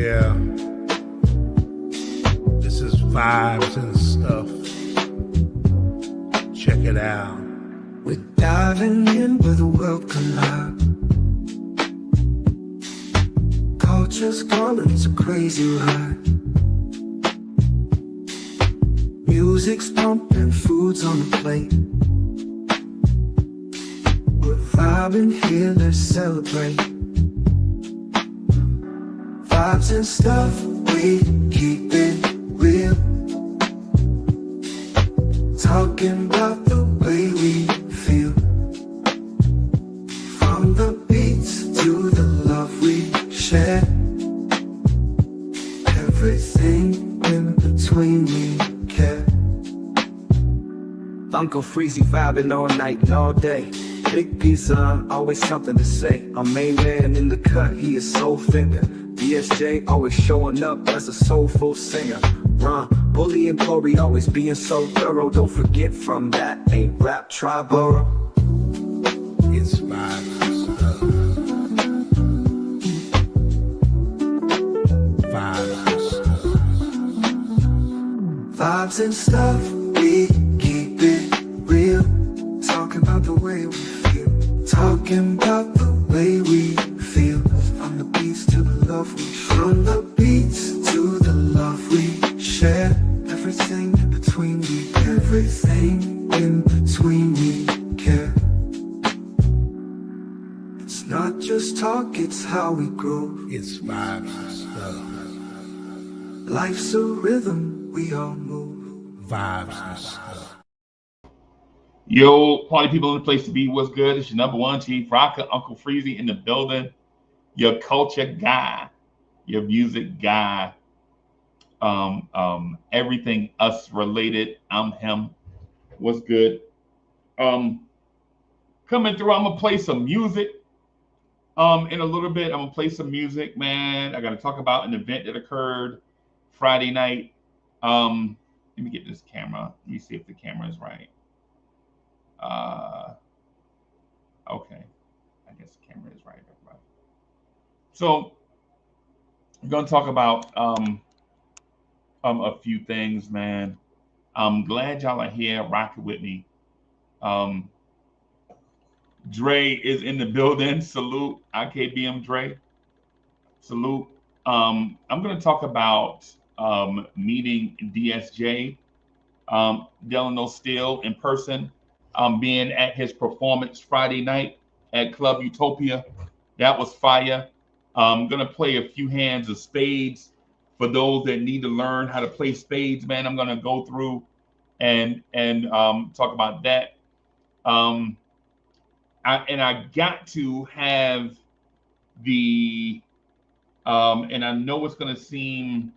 Yeah, this is vibes and stuff. Check it out. We're diving in where the world collide. Culture's gone into crazy ride. Music's pumping, food's on the plate. We're vibing here, let's celebrate. Vibes and stuff, we keep it real. Talking about the way we feel. From the beats to the love we share. Everything in between we care. Uncle Freezy vibing all night and all day. Big pizza, always something to say. Our main man in the cut, he is soul finger. DSJ always showing up as a soulful singer. Ron, Bully and Corey always being so thorough. Don't forget from that ain't rap Triborough. It's vibes and stuff. Vibes and stuff. Vibes and stuff, we keep it real. Talking about the way we feel. Talking about the way we feel. From the beats to the love we share. From the beats to the love we share. Everything in between we care. Everything in between we care. It's not just talk, it's how we grow. It's vibes and stuff. Life's a rhythm, we all move. Vibes and stuff. Yo, party people in the place to be. What's good? It's your number one chief rocker, Uncle Freezy in the building. Your culture guy, your music guy, everything us related. I'm him. What's good? Coming through. I'm gonna play some music. In a little bit, I'm gonna play some music, man. I gotta talk about an event that occurred Friday night. Let me get this camera. Let me see if the camera is right. Okay. I guess the camera is right. Everybody. So I'm gonna talk about a few things, man. I'm glad y'all are here rocking with me. Dre is in the building. Salute, IKBM Dre. Salute. I'm gonna talk about meeting DSJ, Delano Steele in person, being at his performance Friday night at Club Utopia. That was fire. I'm gonna play a few hands of spades for those that need to learn how to play spades, man. I'm gonna go through and talk about that. I got to have the and I know it's gonna seem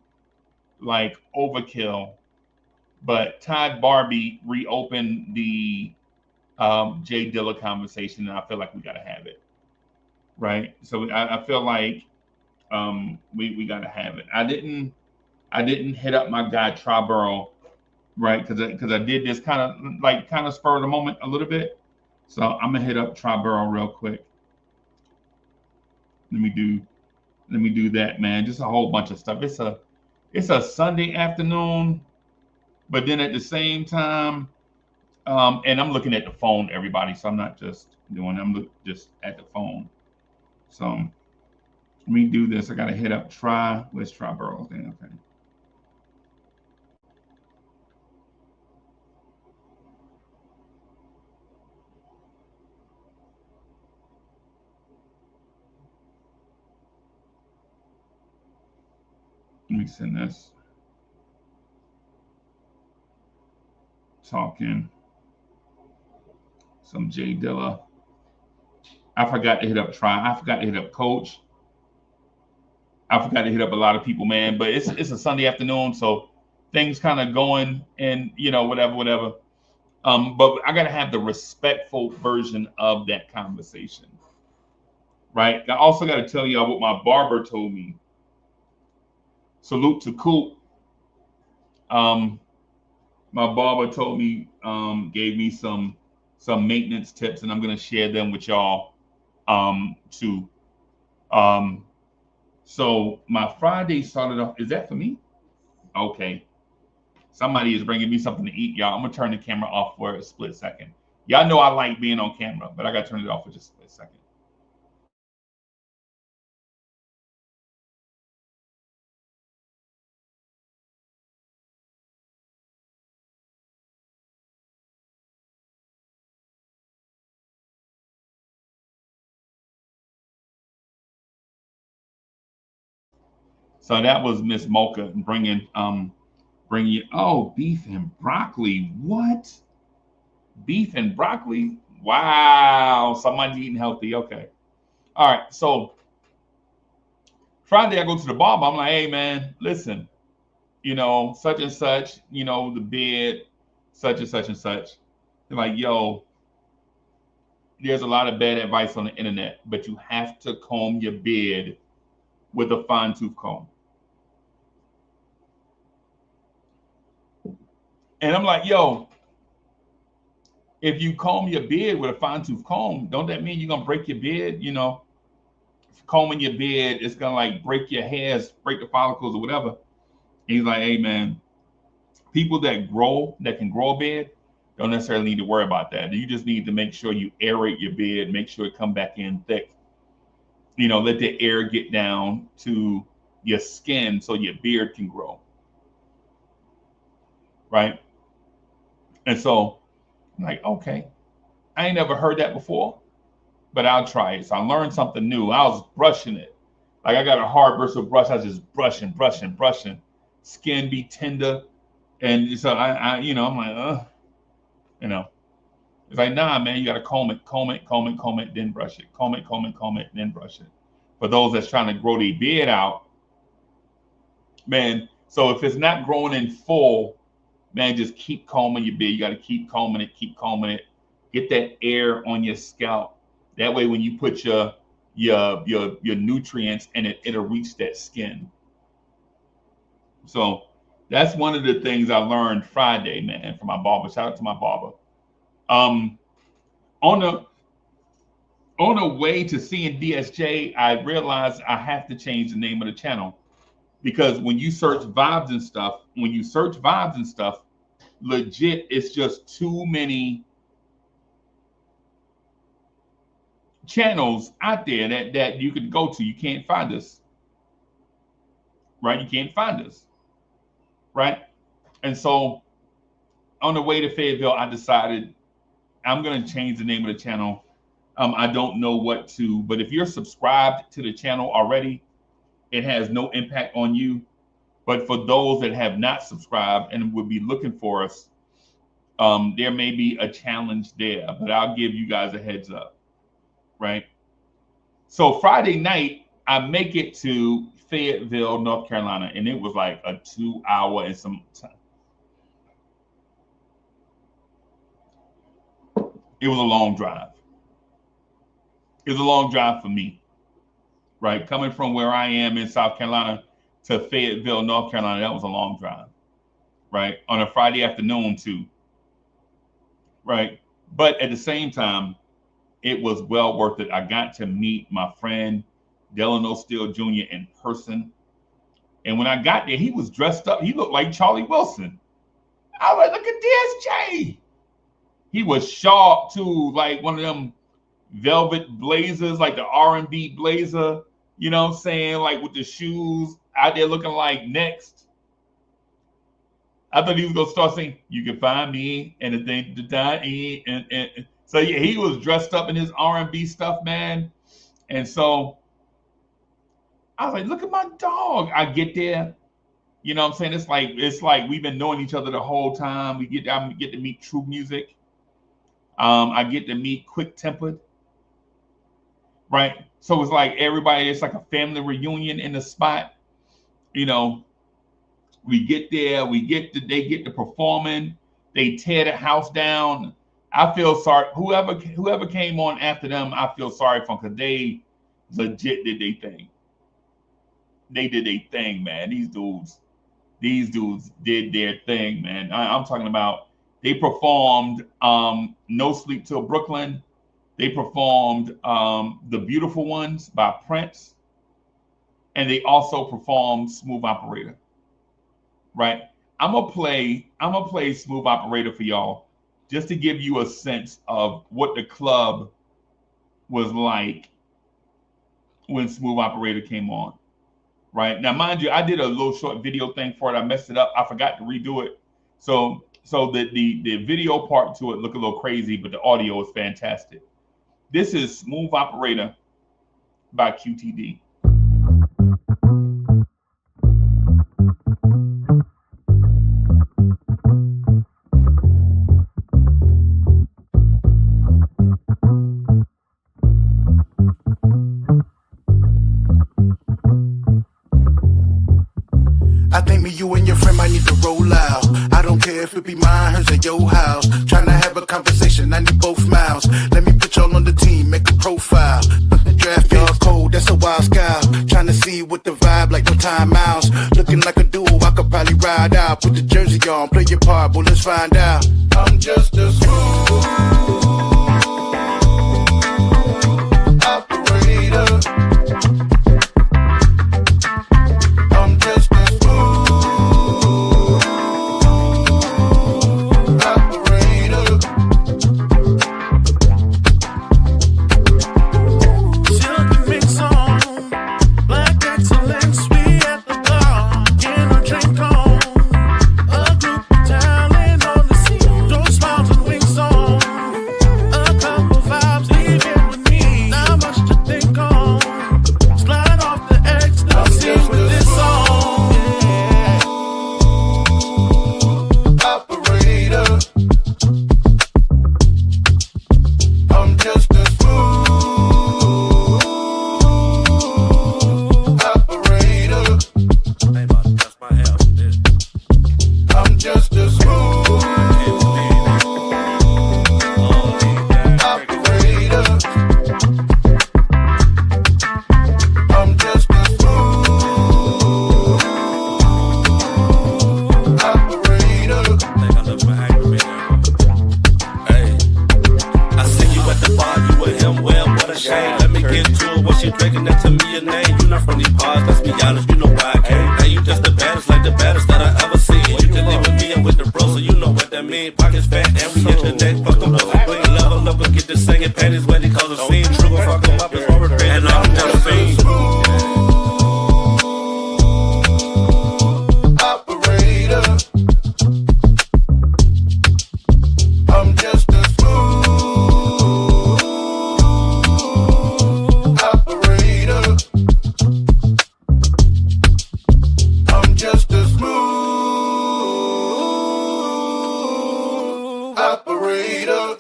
like overkill, but Todd Barbie reopened the Jay Dilla conversation, and I feel like we gotta have it, right? So I feel like we gotta have it. I didn't hit up my guy Triborough, right? Because I did this kind of spur of the moment a little bit. So I'm gonna hit up Triborough real quick. Let me do that, man. Just a whole bunch of stuff. It's a Sunday afternoon, but then at the same time, and I'm looking at the phone, everybody. So I'm not just doing. Just at the phone. So let me do this. I gotta hit up Where's Triborough? Okay. Let me send this. Talking some Jay Dilla. I forgot to hit up I forgot to hit up Coach. I forgot to hit up a lot of people, man. But it's a Sunday afternoon, so things kind of going and whatever. But I gotta have the respectful version of that conversation, right? I also gotta tell y'all what my barber told me. Salute to Coop. My barber told me, gave me some maintenance tips, and I'm gonna share them with y'all too. So my Friday started off. Is that for me? Okay. Somebody is bringing me something to eat, y'all. I'm gonna turn the camera off for a split second. Y'all know I like being on camera, but I gotta turn it off for just a split second. So that was Miss Mocha bringing beef and broccoli. What? Beef and broccoli? Wow. Somebody eating healthy. Okay. All right. So Friday I go to the barber. I'm like, hey man, listen, such and such, the bed, such and such and such. They're like, yo, there's a lot of bad advice on the internet, but you have to comb your beard with a fine tooth comb. And I'm like, yo, if you comb your beard with a fine tooth comb, don't that mean you're gonna break your beard? Combing your beard, it's gonna like break your hairs, break the follicles or whatever. And he's like, hey man, people that can grow a beard don't necessarily need to worry about that. You just need to make sure you aerate your beard, make sure it come back in thick. Let the air get down to your skin so your beard can grow. Right. And so I'm like, okay, I ain't never heard that before, but I'll try it. So I learned something new. I was brushing it. Like I got a hard bristle brush. I was just brushing. Skin be tender. And so I'm like, you know, it's like, nah, man, you got to comb it, then brush it. Comb it, then brush it. For those that's trying to grow their beard out, man. So if it's not growing in full, man, just keep combing your beard. You got to keep combing it. Get that air on your scalp. That way, when you put your nutrients in it, it'll reach that skin. So that's one of the things I learned Friday, man, from my barber. Shout out to my barber. Um, on the on the way to seeing DSJ, I realized I have to change the name of the channel because when you search vibes and stuff, legit, it's just too many channels out there that you could go to. You can't find us, right? You can't find us, right? And so on the way to Fayetteville, I decided I'm going to change the name of the channel. I don't know what to, but if you're subscribed to the channel already, it has no impact on you. But for those that have not subscribed and would be looking for us, there may be a challenge there, but I'll give you guys a heads up, right? So Friday night, I make it to Fayetteville, North Carolina, and it was like a 2 hour and some time. It was a long drive. It was a long drive for me, right? Coming from where I am in South Carolina to Fayetteville, North Carolina, that was a long drive, right? On a Friday afternoon, too, right? But at the same time, it was well worth it. I got to meet my friend Delano Steele Jr. in person. And when I got there, he was dressed up. He looked like Charlie Wilson. I was like, look at DSJ. He was sharp too, like one of them velvet blazers, like the R&B blazer, you know what I'm saying? Like with the shoes out there looking like Next. I thought he was gonna start saying, "You can find me," and the thing, and so yeah, he was dressed up in his R&B stuff, man. And so I was like, "Look at my dog." I get there, you know what I'm saying? It's like we've been knowing each other the whole time. I get to meet True Music. I get to meet Quick Tempered, right? So it's like everybody. It's like a family reunion in the spot. You know, we get there, they get to performing, they tear the house down. I feel sorry. Whoever came on after them, I feel sorry for them because they legit did their thing. They did their thing, man. These dudes did their thing, man. I'm talking about they performed No Sleep Till Brooklyn. They performed The Beautiful Ones by Prince. and they also performed Smooth Operator. Right? I'm gonna play Smooth Operator for y'all just to give you a sense of what the club was like when Smooth Operator came on. Right? Now, mind you, I did a little short video thing for it. I messed it up. I forgot to redo it. So the video part to it look a little crazy, but the audio is fantastic. This is Smooth Operator by QTD. I think me, you, and your friend might need to roll out. I don't care if it be mine, hers, or your house. Trying to have a conversation, I need both mouths. Let me put y'all on the team, make a profile. Draft y'all cold, that's a wild scout. Trying to see what the vibe like, no timeouts. Looking like a duo, I could probably ride out. Put the jersey on, play your part, but let's find out. I'm just a smooth operator. I'm just a smooth operator. Silky mix on, black excellence, we at the bar, getting our drink on. A group of talent on the scene, those smiles and wings on. A couple vibes leaving with me, not much to think on. Slide off the ecstasy with this song. Operator. I'm just a smooth operator. That's my help. I'm just a smooth operator. I'm just a smooth operator. Think I left my aggravator. Hey, I see you at the bar, you with him, well, what a shame. Let me get to it, what she drinking, that to me your name. You not from these parts, let's be honest, you know why I came. Now you just the baddest, like the baddest that I ever seen. You can live with me and with the bros, so you know what that mean. Pockets fat, and we hit the neck, fuck them up, we level up and get the singing panties when they cause a scene. True, gon' fuck them up, it's more regret, and I'm just a fiend. Operator. I'm just a smooth operator. I'm just a smooth operator.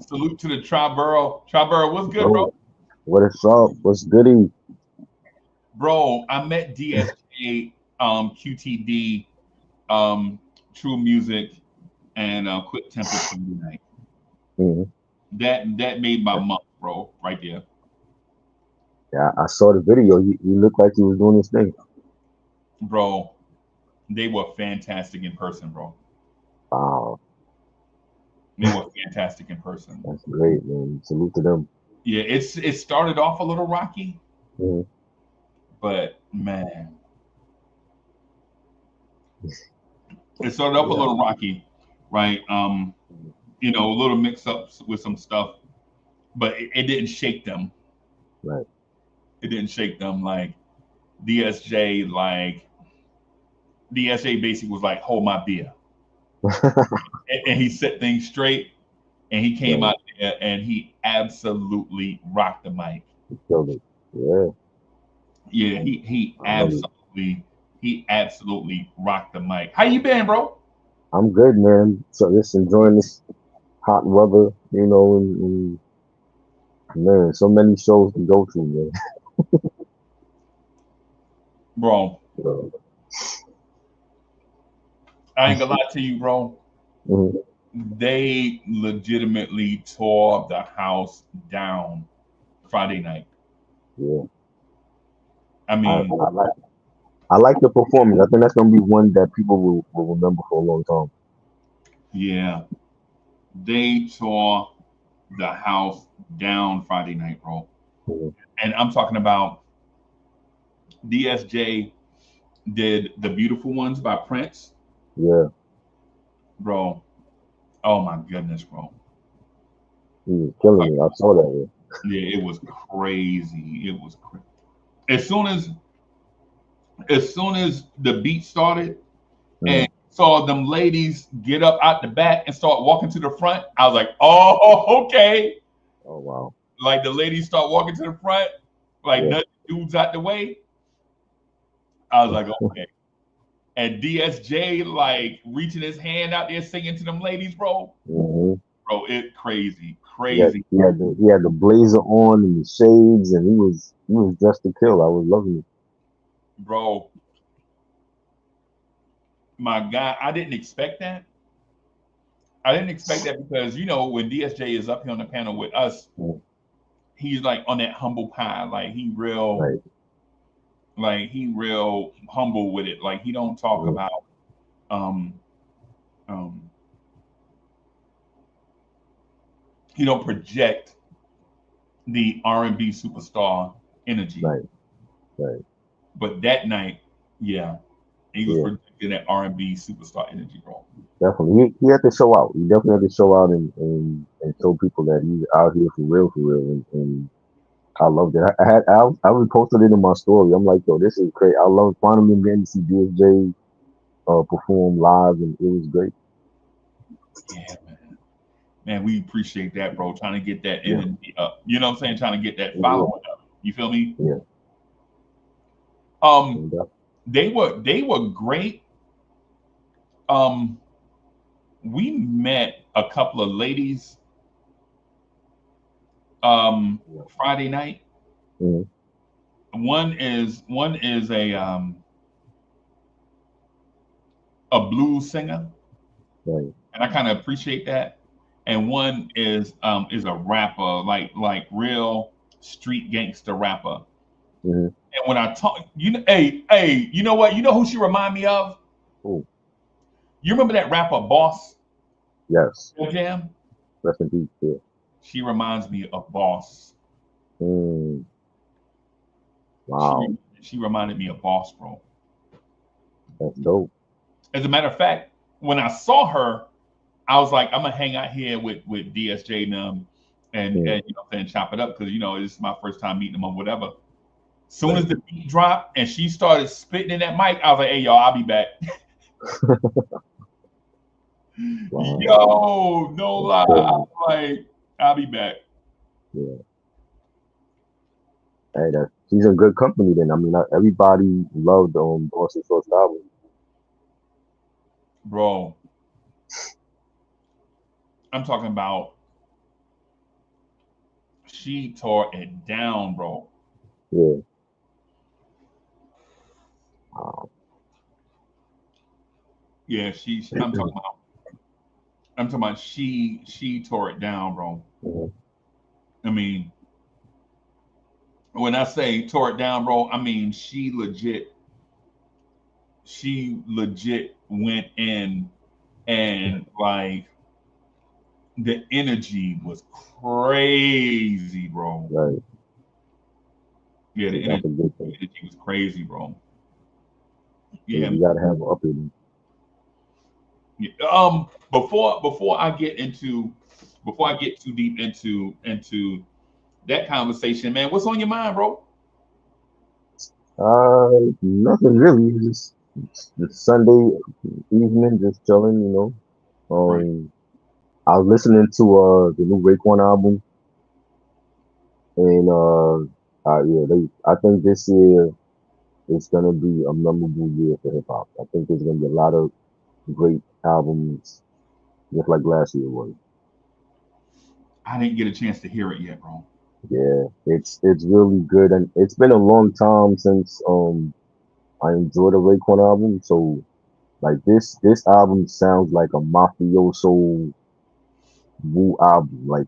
Salute to the Triborough. Triborough, what's good, bro? What is up? What's goody? Bro, I met DSJ, QTD, True Music, and Quick Tempo tonight. Mhm. That made my month, bro, right there. Yeah, I saw the video. He looked like he was doing his thing. Bro, they were fantastic in person, bro. Wow, They were fantastic in person. that's great, man. Salute to them. Yeah, it started off a little rocky, Mhm. but man, it started off a Yeah, little rocky, right? A little mix ups with some stuff, but it didn't shake them. right. It didn't shake them like DSJ, DSJ basically was like, hold my beer. And he set things straight, and he came Right. out there and he absolutely rocked the mic. He killed it. Yeah, Yeah, he I love it. absolutely rocked the mic. How you been, bro? I'm good, man. So just enjoying this hot weather, and man, so many shows to go to, man. Bro, So, I ain't gonna lie to you, bro. mhm. They legitimately tore the house down Friday night. Yeah, I I mean, like the performance. I think that's gonna be one that people will remember for a long time. yeah, they tore the house down Friday night, bro. Mhm. And I'm talking about DSJ did the Beautiful Ones by Prince, Yeah, bro. Oh my goodness, bro. he was killing me. I saw that. Yeah, it was crazy. It was crazy. As soon as as soon as the beat started Yeah. and saw them ladies get up out the back and start walking to the front, I was like, oh, okay. Oh wow. Like the ladies start walking to the front, like Yeah. nudge dudes out the way. I was like, okay. And DSJ like reaching his hand out there singing to them ladies, bro. Hmm. Bro, it crazy, He had crazy, he had the blazer on and the shades, and he was dressed to kill. I was loving it. bro. My God, I didn't expect that. I didn't expect that because when DSJ is up here on the panel with us, Mm. he's like on that humble pie, Right. like he real humble with it. Like he don't talk Mhm. about um um he don't project the R&B superstar energy. Right. Right. But that night, yeah, he was Yeah. projecting that R&B superstar energy, bro. Definitely. He had to show out. He definitely had to show out and show people that he's out here for real. And I loved it. I reposted it in my story. I'm like, yo, this is great. I love finally getting to see DSJ perform live, and it was great. Yeah, man. Man, we appreciate that, bro. Trying to get that Yeah. energy up. You know what I'm saying? Trying to get that Yeah. following up. You feel me? Yeah. Um, And, they were great. Um, we met a couple of ladies yeah. Friday night. Mhm. One is a blues singer, Right. and I kind of appreciate that. And one is a rapper, like real street gangster rapper. Hmm. And when I talk, hey, you know what? You know who she remind me of? Oh, You remember that rapper Boss yes. Jam? Rest in peace. Yeah. She reminds me of Boss. Mm, She wow. she reminded me of Boss, bro. That's dope. As a matter of fact, when I saw her, I was like, I'm gonna hang out here with DSJ and Mm. and and chop it up because this is my first time meeting them or whatever. Soon as Right. the beat dropped and she started spitting in that mic, I was like, hey y'all, I'll be back. Wow. Yo, no That's lie. I'm crazy. like, I'll be back. Yeah. Hey, she's in good company then. I mean, everybody loved Boston Short's album. Bro, I'm talking about she tore it down, bro. Yeah. Wow. Yeah, I'm talking about she tore it down, bro. Mhm. I mean, when I say tore it down, bro, I mean she legit went in and like the energy was crazy, bro. Right. Yeah, Yeah, the that's energy, a good the thing. energy was crazy, bro. Yeah, Yeah. you gotta have an up in Yeah. Before I get too deep into that conversation, man, what's on your mind, bro? Nothing really. Just Sunday evening, just chilling. Right. I was listening to the new Raekwon album, and yeah, I think this year is gonna be a memorable year for hip hop. I think there's gonna be a lot of great albums, just like last year was. I didn't get a chance to hear it yet, bro. Yeah, it's really good, and it's been a long time since I enjoyed a Raekwon album. So like this album sounds like a mafioso Wu album, like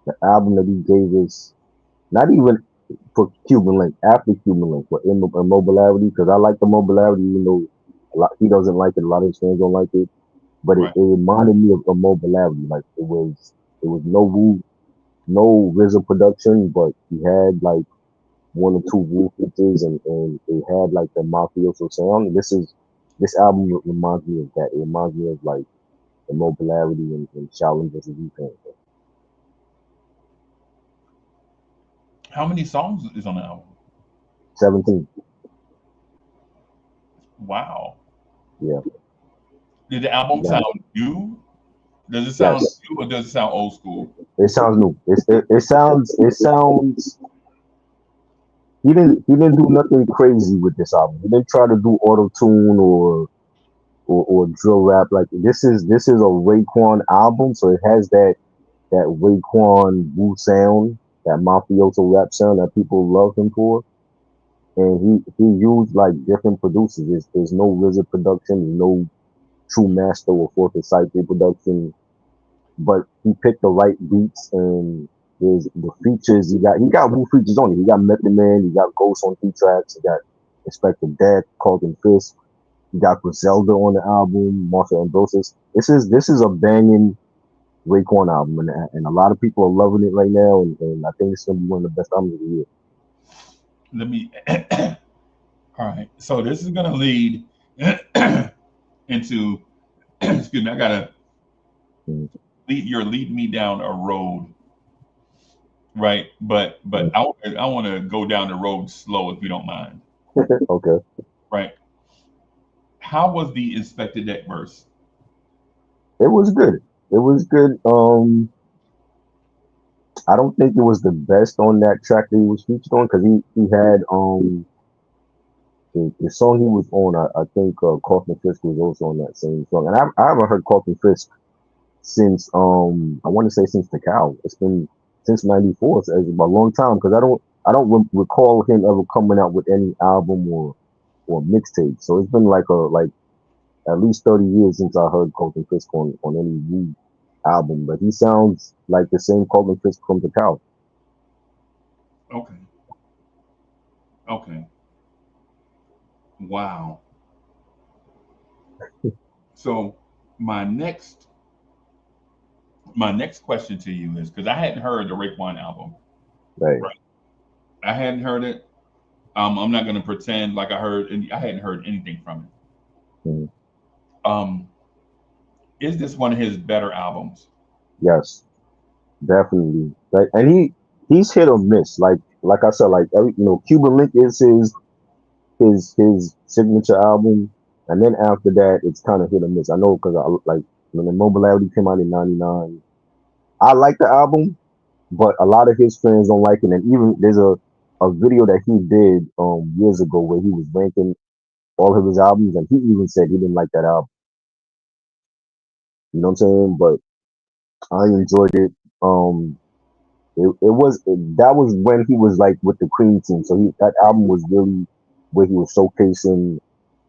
the album that he gave us, not even for Cuban Link, after Cuban Link, for Immobility, because I like the Mobility, even though he doesn't like it, a lot of his fans don't like it. but it Right. reminded me of Mobility. Like it was no RZA production, but he had like one or two Wu features, and it had like the mafioso sound. This album reminds me of that. It reminds me of like the Mobility and Shaolin versus Wu-Tang. How many songs is on the album? 17. Wow. Yeah. Did the album Yeah. sound new? Does it sound Yes. new or does it sound old school? It sounds new. It sounds he didn't do nothing crazy with this album. He didn't try to do auto tune or drill rap. Like this is a Raekwon album, so it has that Raekwon Wu sound, that mafioso rap sound that people love him for. And he used like different producers. There's no RZA production, there's no True Master or Fourth Disciple production, but he picked the right beats and there's the features. He got Wu features on it. He got Method Man, he got Ghost on 2 tracks, he got Inspector Death, Carlton Fisk, he got Griselda on the album, Marshall Ambrosius. This is a banging Raekwon album, and a lot of people are loving it right now, and I think it's gonna be one of the best albums of the year. Let me. All right. So this is gonna lead into. Excuse me. I gotta Mm, lead me down a road, right? But mm. I want to go down the road slow if you don't mind, Okay, right? How was the Inspector Deck verse? it was good. It was good. I don't think it was the best on that track that he was featured on because he had the song he was on. I think Carlton Fisk was also on that same song, and I haven't heard Carlton Fisk since I want to say since the cow. It's been since '94, so it's a long time because I don't recall him ever coming out with any album or mixtape. So it's been like at least 30 years since I heard Colton Fisk on any new album. But he sounds like the same Colton Fisk from the cow. Okay. Okay. Wow. So my next my next question to you is because I hadn't heard the Raekwon album. Right. Right. I hadn't heard it. I'm not going to pretend like I heard. I hadn't heard anything from it. Mm. Um, is this one of his better albums? Yes, definitely. Like, and he's hit or miss. Like I said, like Cuban Link is his signature album, and then after that, it's kind of hit or miss. I know because I like when the Mobility came out in '99. I like the album, but a lot of his fans don't like it. And even there's a video that he did years ago where he was ranking all of his albums, and he even said he didn't like that album. You know what I'm saying? But I enjoyed it. Um, that was when he was like with the Cream Team, so that album was really where he was showcasing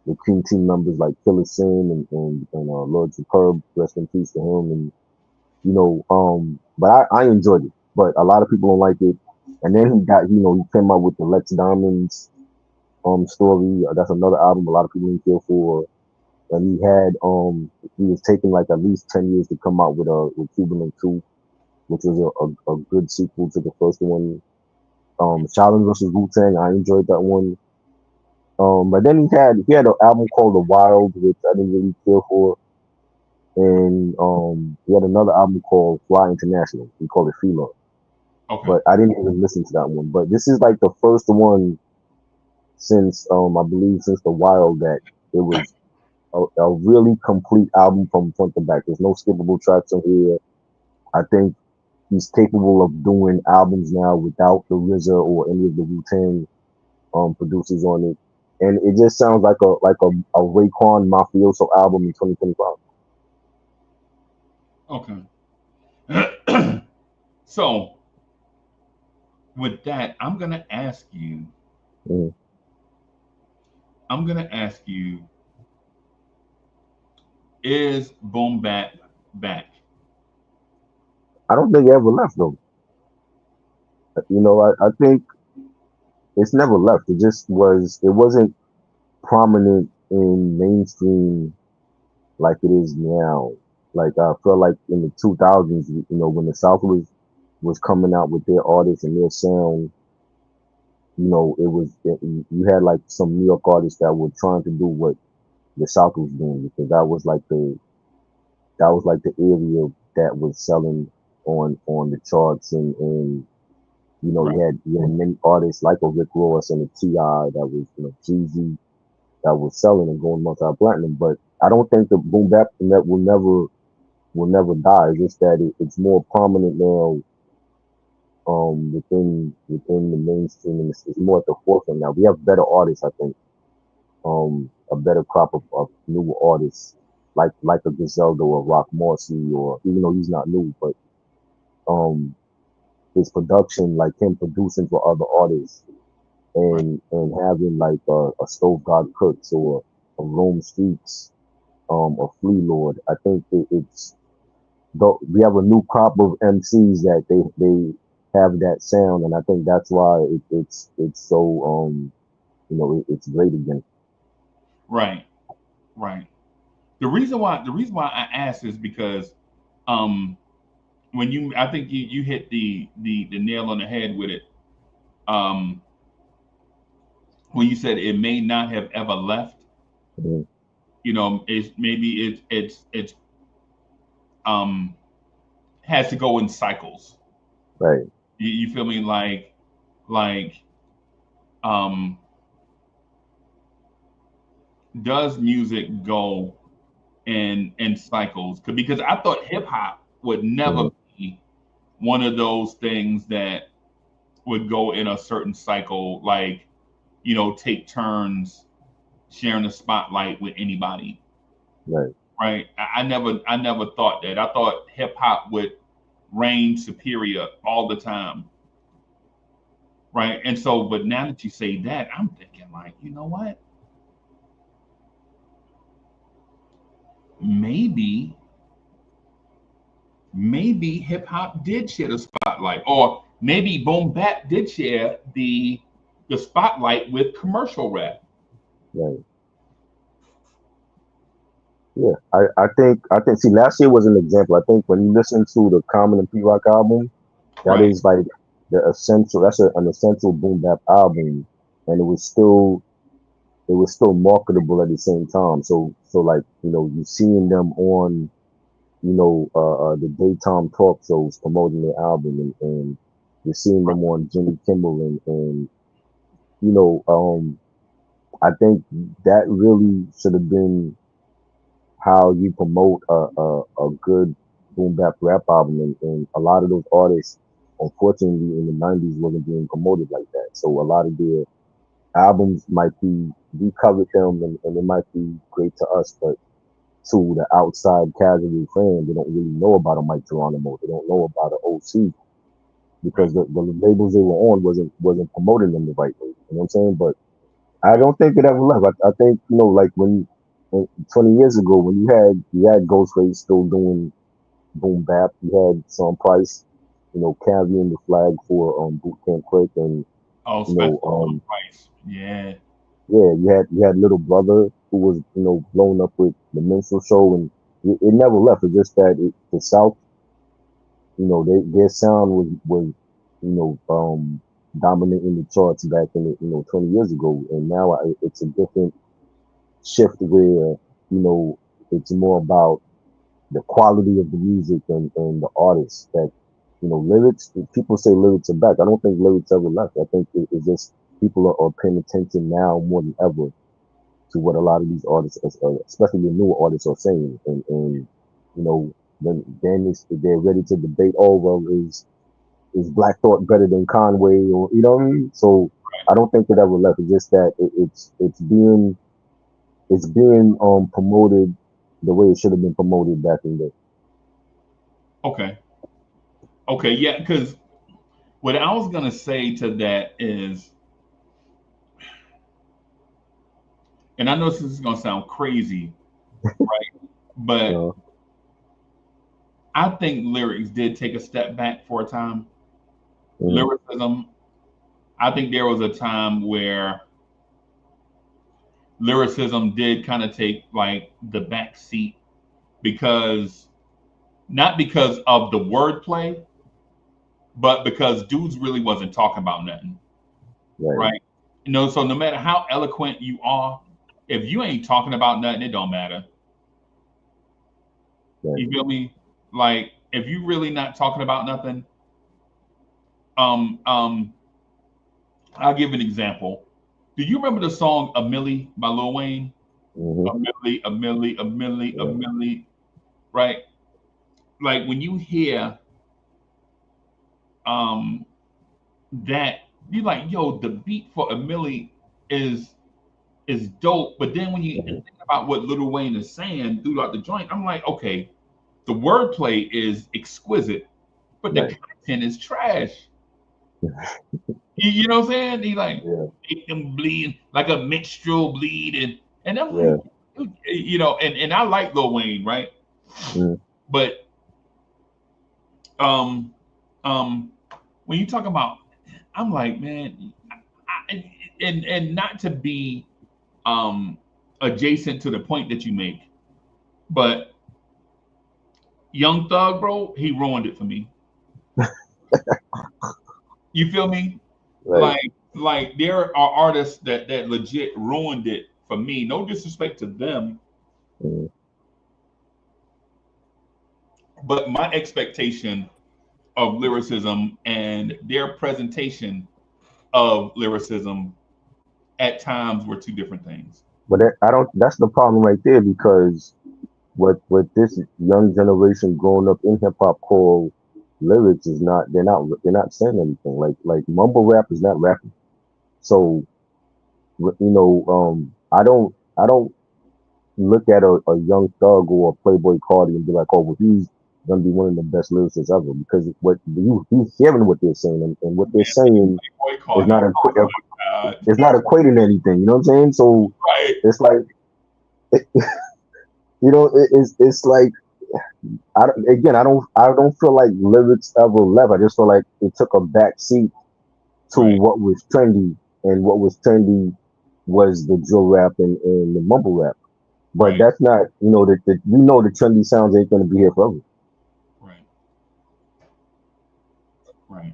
the Cream Team members like Killer Sin and Lord Superb, rest in peace to him, and but I enjoyed it. But a lot of people don't like it. And then he came out with the Lex Diamonds story. That's another album a lot of people didn't care for. And he was taking like at least 10 years to come out with Cuban and Two, which was a good sequel to the first one. Shaolin versus Wu Tang, I enjoyed that one. But then he had an album called The Wild, which I didn't really care for. And he had another album called Fly International. He called it Fila. Okay. But I didn't even listen to that one. But this is like the first one since I believe since The Wild that it was a really complete album from front to back. There's no skippable tracks on here. I think he's capable of doing albums now without the RZA or any of the Wu Tang producers on it. And it just sounds like a Raekwon mafioso album in 2025. Okay. So with that, Mhm. I'm gonna ask you, is Boom Bap back? I don't think it ever left though. I think it's never left. It wasn't prominent in mainstream like it is now. Like I feel like in the 2000s, when the South was coming out with their artists and their sound, you had like some New York artists that were trying to do what the South was doing because that was like the area that was selling on the charts and Right. you had many artists like a Rick Ross and a T.I. that was Jeezy that was selling and going multi-platinum. But I don't think the boom bap net will never die. It's just that it's more prominent now within the mainstream and it's more at the forefront now. We have better artists, I think, a better crop of newer artists like a Griselda or Rock Marcy or even though he's not new, but um his production, like him producing for other artists Right. and having like a Stove God Cooks or a Rome Streets, a Flea Lord. I think we have a new crop of MCs that they have that sound, and I think that's why it's so it's great again. Right. Right. The reason why I asked is because um when you I think you hit the nail on the head with it. Um when you said it may not have ever left, Mhm. it's maybe it's um has to go in cycles. Right, You feel me? Like um does music go in cycles? Because I thought hip hop would never hmm be one of those things that would go in a certain cycle, like take turns sharing the spotlight with anybody, right, right? I never thought that. I thought hip hop would reign superior all the time, right? And so, but now that you say that, I'm thinking like, you know what? Maybe maybe hip hop did share the spotlight, or maybe boom bap did share the spotlight with commercial rap. right. Yeah, I think. See, last year was an example. I think when you listen to the Common and P Rock album, that Right. is like the essential. That's an essential boom bap album, and it was still marketable at the same time. So like you seeing them on the daytime talk shows promoting their album and you're seeing Right. them on Jimmy Kimmel and you know I think that really should have been how you promote a good boom bap rap album and a lot of those artists unfortunately in the 90s wasn't being promoted like that. So a lot of their albums might be we covered them and it might be great to us, but to the outside casual fan, they don't really know about a Mike Geronimo. They don't know about an OC Right. because the labels they were on wasn't promoting them the right way. You know what I'm saying? But I don't think it ever left. I think like when 20 years ago when you had Ghostface still doing boom bap, you had Sean Price, carrying the flag for Boot Camp Craig and Oh, you special know price. Yeah. yeah, you had Little Brother who was blown up with the Minstrel Show and it never left. It's just that the South, their sound was dominating the charts back in 20 years ago, and now it's a different shift where you know it's more about the quality of the music and the artists that lyrics. People say lyrics are back. I don't think lyrics ever left. I think it's just people are paying attention now more than ever to what a lot of these artists, especially the newer artists, are saying, and you know, then they're ready to debate. Oh well, is Black Thought better than Conway, or what I mean? So I don't think it ever left. It's just that it's being promoted the way it should have been promoted back in the Okay. Okay. Yeah. Because what I was gonna say to that is, and I know this is gonna sound crazy, right? But day. I think lyrics did take a step back for a time. Mhm. Lyricism. I think there was a time where lyricism did kind of take like the back seat because not because of the wordplay, but because dudes really wasn't talking about nothing, Right. right? So no matter how eloquent you are, if you ain't talking about nothing, it don't matter. Right. You feel me? Like if you really not talking about nothing, um, um, I'll give an example. Do you remember the song "A Millie" by Lil Wayne? Mm-hmm. A milli, a milli, a milli, a Yeah. milli, right? Like when you hear um that, you're like, yo, the beat for a milli is is dope. But then when you Mm-hmm. think about what Lil Wayne is saying throughout the joint, I'm like, okay, the wordplay is exquisite, but the Right. content is trash. You know what I'm saying? He like Yeah. make them bleed like a menstrual bleed, and I'm like, Yeah. and I like Lil Wayne, right? Mm-hmm. But um um when you talk about, I'm like, man, and not to be um adjacent to the point that you make, but Young Thug, bro, he ruined it for me. You feel me? Right. Like there are artists that legit ruined it for me. No disrespect to them, Mm-hmm. but my expectation of lyricism and their presentation of lyricism at times were two different things. But I don't. That's the problem right there because what this young generation growing up in hip hop call lyrics is not. They're not saying anything. Like mumble rap is not rapping. So I don't look at a young thug or a Playboy Cardi and be like, oh, well, he's gonna be one of the best lyricists ever because what you hearing what they're saying and what they're saying Boy is Cardi, not oh my god, it's not equating to anything. You know what I'm saying? So right? it's like it's like again I don't feel like lyrics ever left. I just feel like it took a back seat to Right, what was trendy, and what was trendy was the drill rap and the mumble rap. But right, that's not, the trendy sounds ain't gonna be here forever. right, right.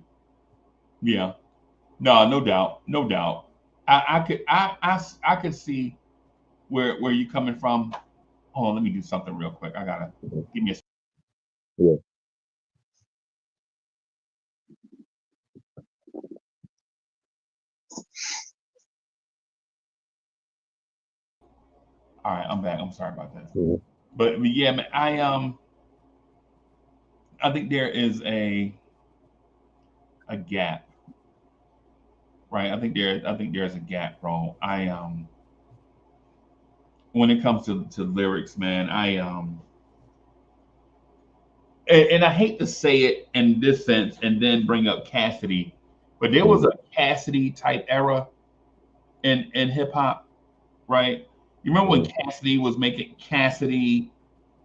Yeah. No, no doubt, no doubt. I could see where you coming from. Hold on, let me do something real quick. I gotta give me a. Yeah. All right, I'm back. I'm sorry about that. Mhm. But yeah, man, I think there is a gap, right? I think there's a gap, bro. When it comes to lyrics, man, and I hate to say it in this sense and then bring up Cassidy, but there was Mhm. a Cassidy type era in hip hop, right? You remember when Mhm. Cassidy was making Cassidy,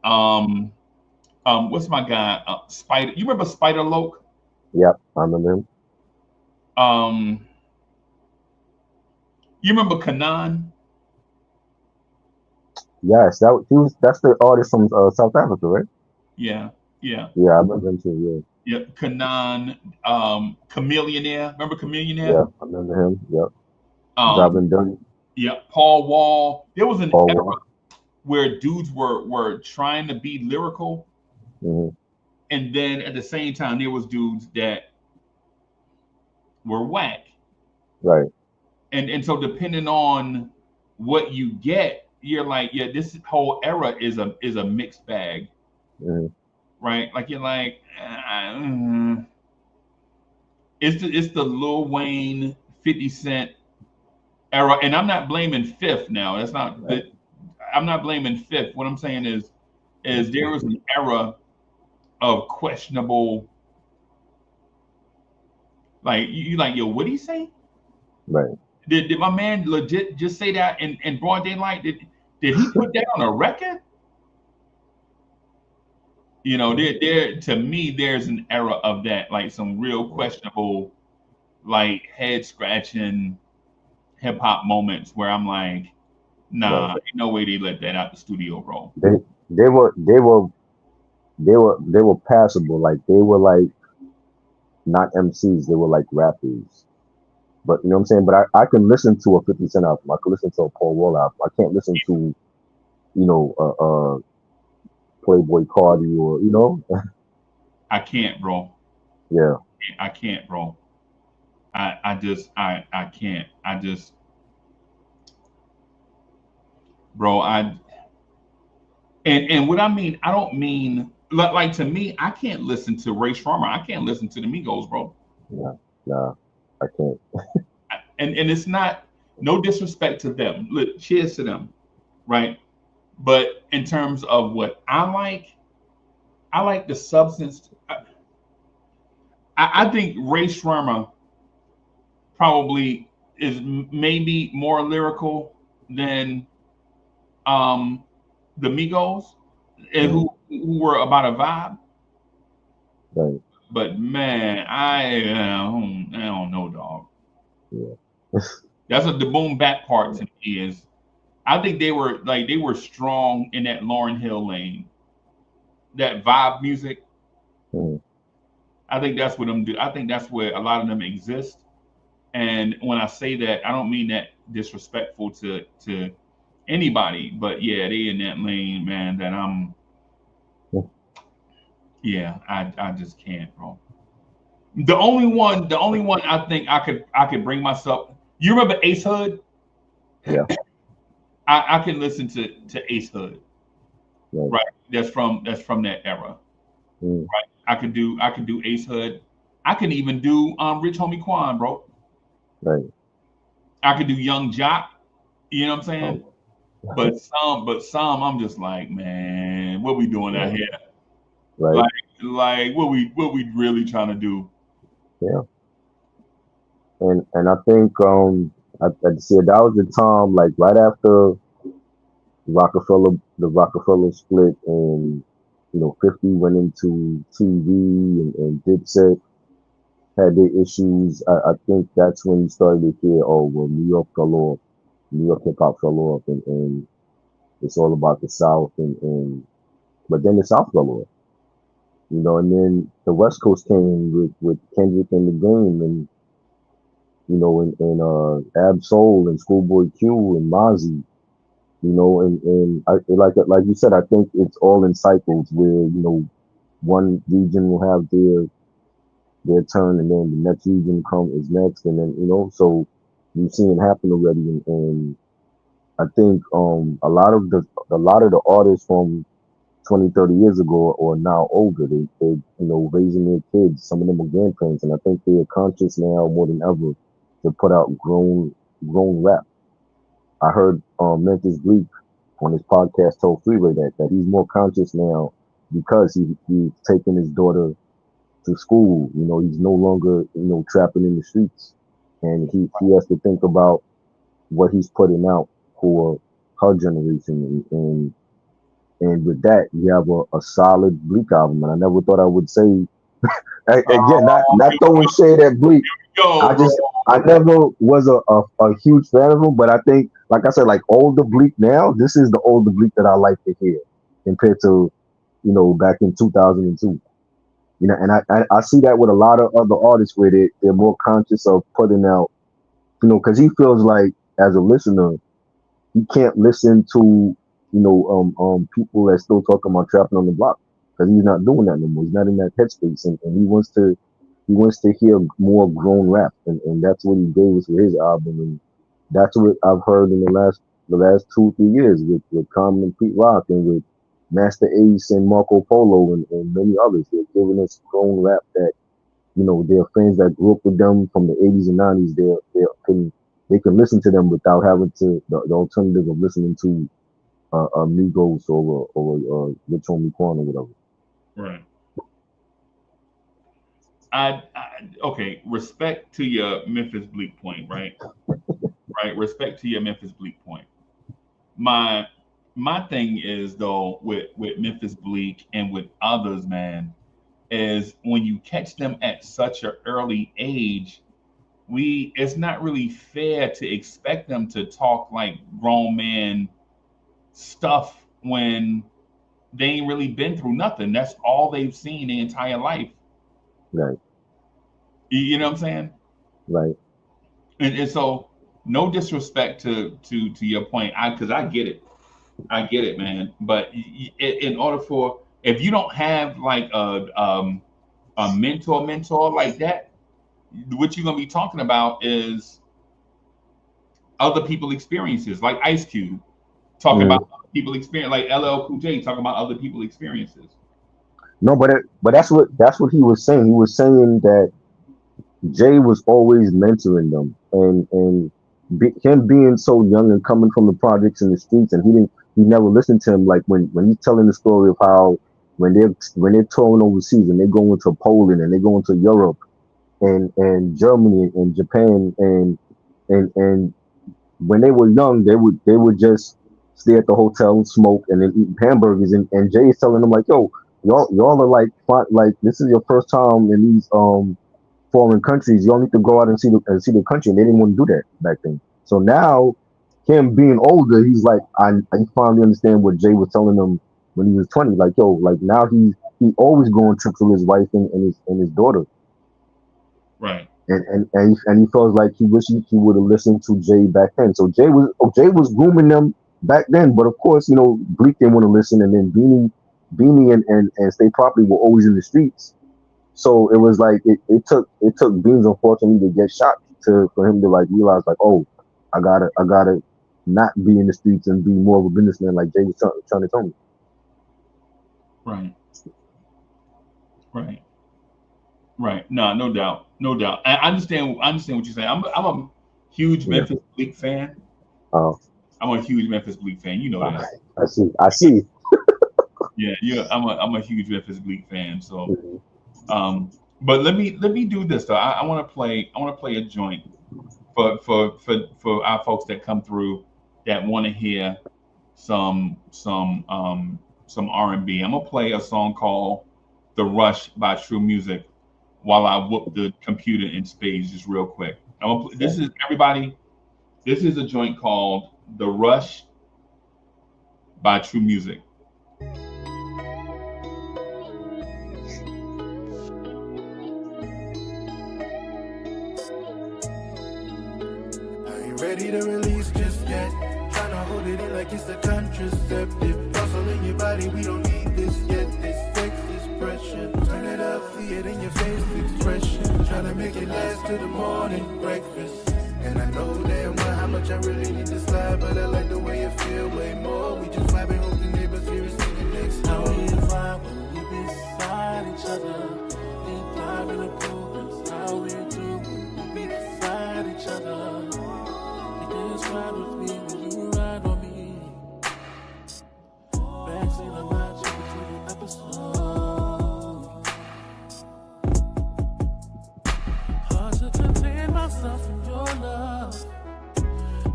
um, what's my guy, Spider? You remember Spider Loke? Yep, I remember him. Um, you remember Kanan? Yes, that's the artist from South Africa, right? Yeah, yeah, Yeah, I remember him too. yeah. Kanan, Chameleonaire. Remember Yeah, Chameleonaire? yeah, I remember him. Yep, Um, Driving Dirty, yeah, Paul Wall. There was an Paul era Wall. where dudes were trying to be lyrical, Hmm. and then at the same time there was dudes that were whack. Right. And so depending on what you get, you're like, yeah, this whole era is a mixed bag, Hmm. right? Like you're like, it's the Lil Wayne 50 Cent era, and I'm not blaming Fifth now. That's not Right. that. I'm not blaming Fifth. What I'm saying is there was an era of questionable, like you like, yo, what did he say? Right. Did my man legit just say that in broad daylight? Did he put that on a record? There to me, there's an era of that, like some real questionable, like head scratching hip hop moments where I'm like, Right. nah, ain't no way they let that out the studio, bro. They they were passable. Like they were like not MCs. They were like rappers. But you know what I'm saying. But I can listen to a 50 Cent album. I can listen to a Paul Wall album. I can't listen to Playboy Cardi or I can't, bro. yeah. I can't, bro. I can't. Bro. And what I mean, I don't mean like to me. I can't listen to Ray Sharma. I can't listen to the Migos, bro. Nah, nah, I can't. And it's not no disrespect to them. Look, cheers to them, right? But in terms of what I like the substance. I think Ray Sharma probably is maybe more lyrical than um the Migos, and Mm, who were about a vibe. right, But man, I don't know, dog. yeah. That's what the boom back part to me is. I think they were strong in that Lauryn Hill lane, that vibe music. Mm, I think that's what them do. I think that's where a lot of them exist. And when I say that, I don't mean that disrespectful to anybody, but yeah, they in that lane, man. That I'm, mm, yeah, I just can't, bro. The only one I think I could bring myself. You remember Ace Hood? yeah, I can listen to Ace Hood, right, right? That's from that era. mm, I could do Ace Hood. I can even do Rich Homie Quan, bro. right, I could do Young Jock. You know what I'm saying? um, But some, I'm just like, man, what we doing out yeah, here? right, Like, what we really trying to do? yeah. And I think I said that was the time like right after the Rockefeller split and 50 went into TV and Dipset had their issues. I think that's when you started to hear, oh well, New York fell off, New York hip hop fell off, and it's all about the South and but then the South fell off, and then the West Coast came with Kendrick and the Game and Ab Soul and Schoolboy Q and Mozzie, and like you said, I think it's all in cycles where one region will have their turn, and then the next region come is next, and then so you've seen it happen already, and I think a lot of the artists from 20, 30 years ago are now older. They raising their kids. Some of them are grandparents, and I think they are conscious now more than ever to put out grown rap. I heard Memphis Bleak on his podcast told Freeway that he's more conscious now because he's taking his daughter to school. He's no longer trapping in the streets, and he has to think about what he's putting out for her generation. And with that, you have a solid Bleak album. And I never thought I would say again, not throwing shade at Bleak. Yo, I bro. just I never was a huge fan of him, but I think, like I said, like older Bleak now, this is the older Bleak that I like to hear compared to back in 2002. And I see that with a lot of other artists where they're more conscious of putting out, because he feels like as a listener, he can't listen to people that still talking about trapping on the block because he's not doing that no more. He's not in that headspace, and he wants to hear more grown rap, and that's what he gave us with his album, and that's what I've heard in the last 2 3 years with Common and Pete Rock and with Master Ace and Marco Polo and many others. They're giving us grown rap that their friends that grew up with them from the 80s and 90s. They can listen to them without having to the alternative of listening to Migos or Rich Homie Quan or whatever. Right. Okay. Respect to your Memphis Bleak point, right? Right. Respect to your Memphis Bleak point. My my thing is though with Memphis Bleak and with others, man, is when you catch them at such an early age, we it's not really fair to expect them to talk like grown man stuff when they ain't really been through nothing. That's all they've seen their entire life. Right. You know what I'm saying? Right. And so, no disrespect to your point, because I get it, man. But in order for, if you don't have like a mentor like that, what you're gonna be talking about is other people experiences, like Ice Cube talking Mm. about other people experience, like LL Cool J talking about other people experiences. No, but that's what he was saying. He was saying that Jay was always mentoring them, and him being so young and coming from the projects in the streets, and he never listened to him. Like when he's telling the story of how when they're touring overseas and they're going to Poland and they're going to Europe and Germany and Japan and when they were young, they would just stay at the hotel, smoke, and then eat hamburgers. And Jay is telling them like, "Yo, y'all are like, like this is your first time in these foreign countries. Y'all need to go out and see the country." And they didn't want to do that back then. So now, him being older, he's like, I finally understand what Jay was telling him when he was 20. Like, yo, like now he always going trips with his wife and his daughter. Right. And he feels like he wish he would have listened to Jay back then. So Jay was grooming them back then, but of course, Bleak didn't want to listen, and then Beanie and Stay Properly were always in the streets. So it was like it took Beans, unfortunately, to get shot for him to like realize like, oh, I gotta not be in the streets and be more of a businessman like Jay was trying to tell me. Right. Right. Right. No, no doubt. No doubt. I understand what you're saying. I'm a huge Yeah. Memphis Bleak fan. Uh, I'm a huge Memphis Bleak fan. You know that. I see. Yeah, yeah. I'm a huge Memphis Bleak fan. So, Mhm. but let me do this though. I want to play a joint for our folks that come through that want to hear some R&B. I'm gonna play a song called "The Rush" by True Music while I whoop the computer in Spades just real quick. This is everybody. This is a joint called "The Rush" by True Music. I ain't ready to release just yet. Tryna hold it in like it's a contraceptive. Muscle in your body, we don't need this yet. This sex is pressure. Turn it up, see it in your face expression. Tryna make it last to the morning breakfast. And I know damn well how much I really need to slide, but I like the way you feel way more. We just vibing, hope the neighbors hear us singing next How door. we vibe when we beside each other. Deep dive in the pool, that's how we do when we beside each other. You just ride with me when you ride on me. Backseat a lot, check it through the episode. Hard to contain myself from your love.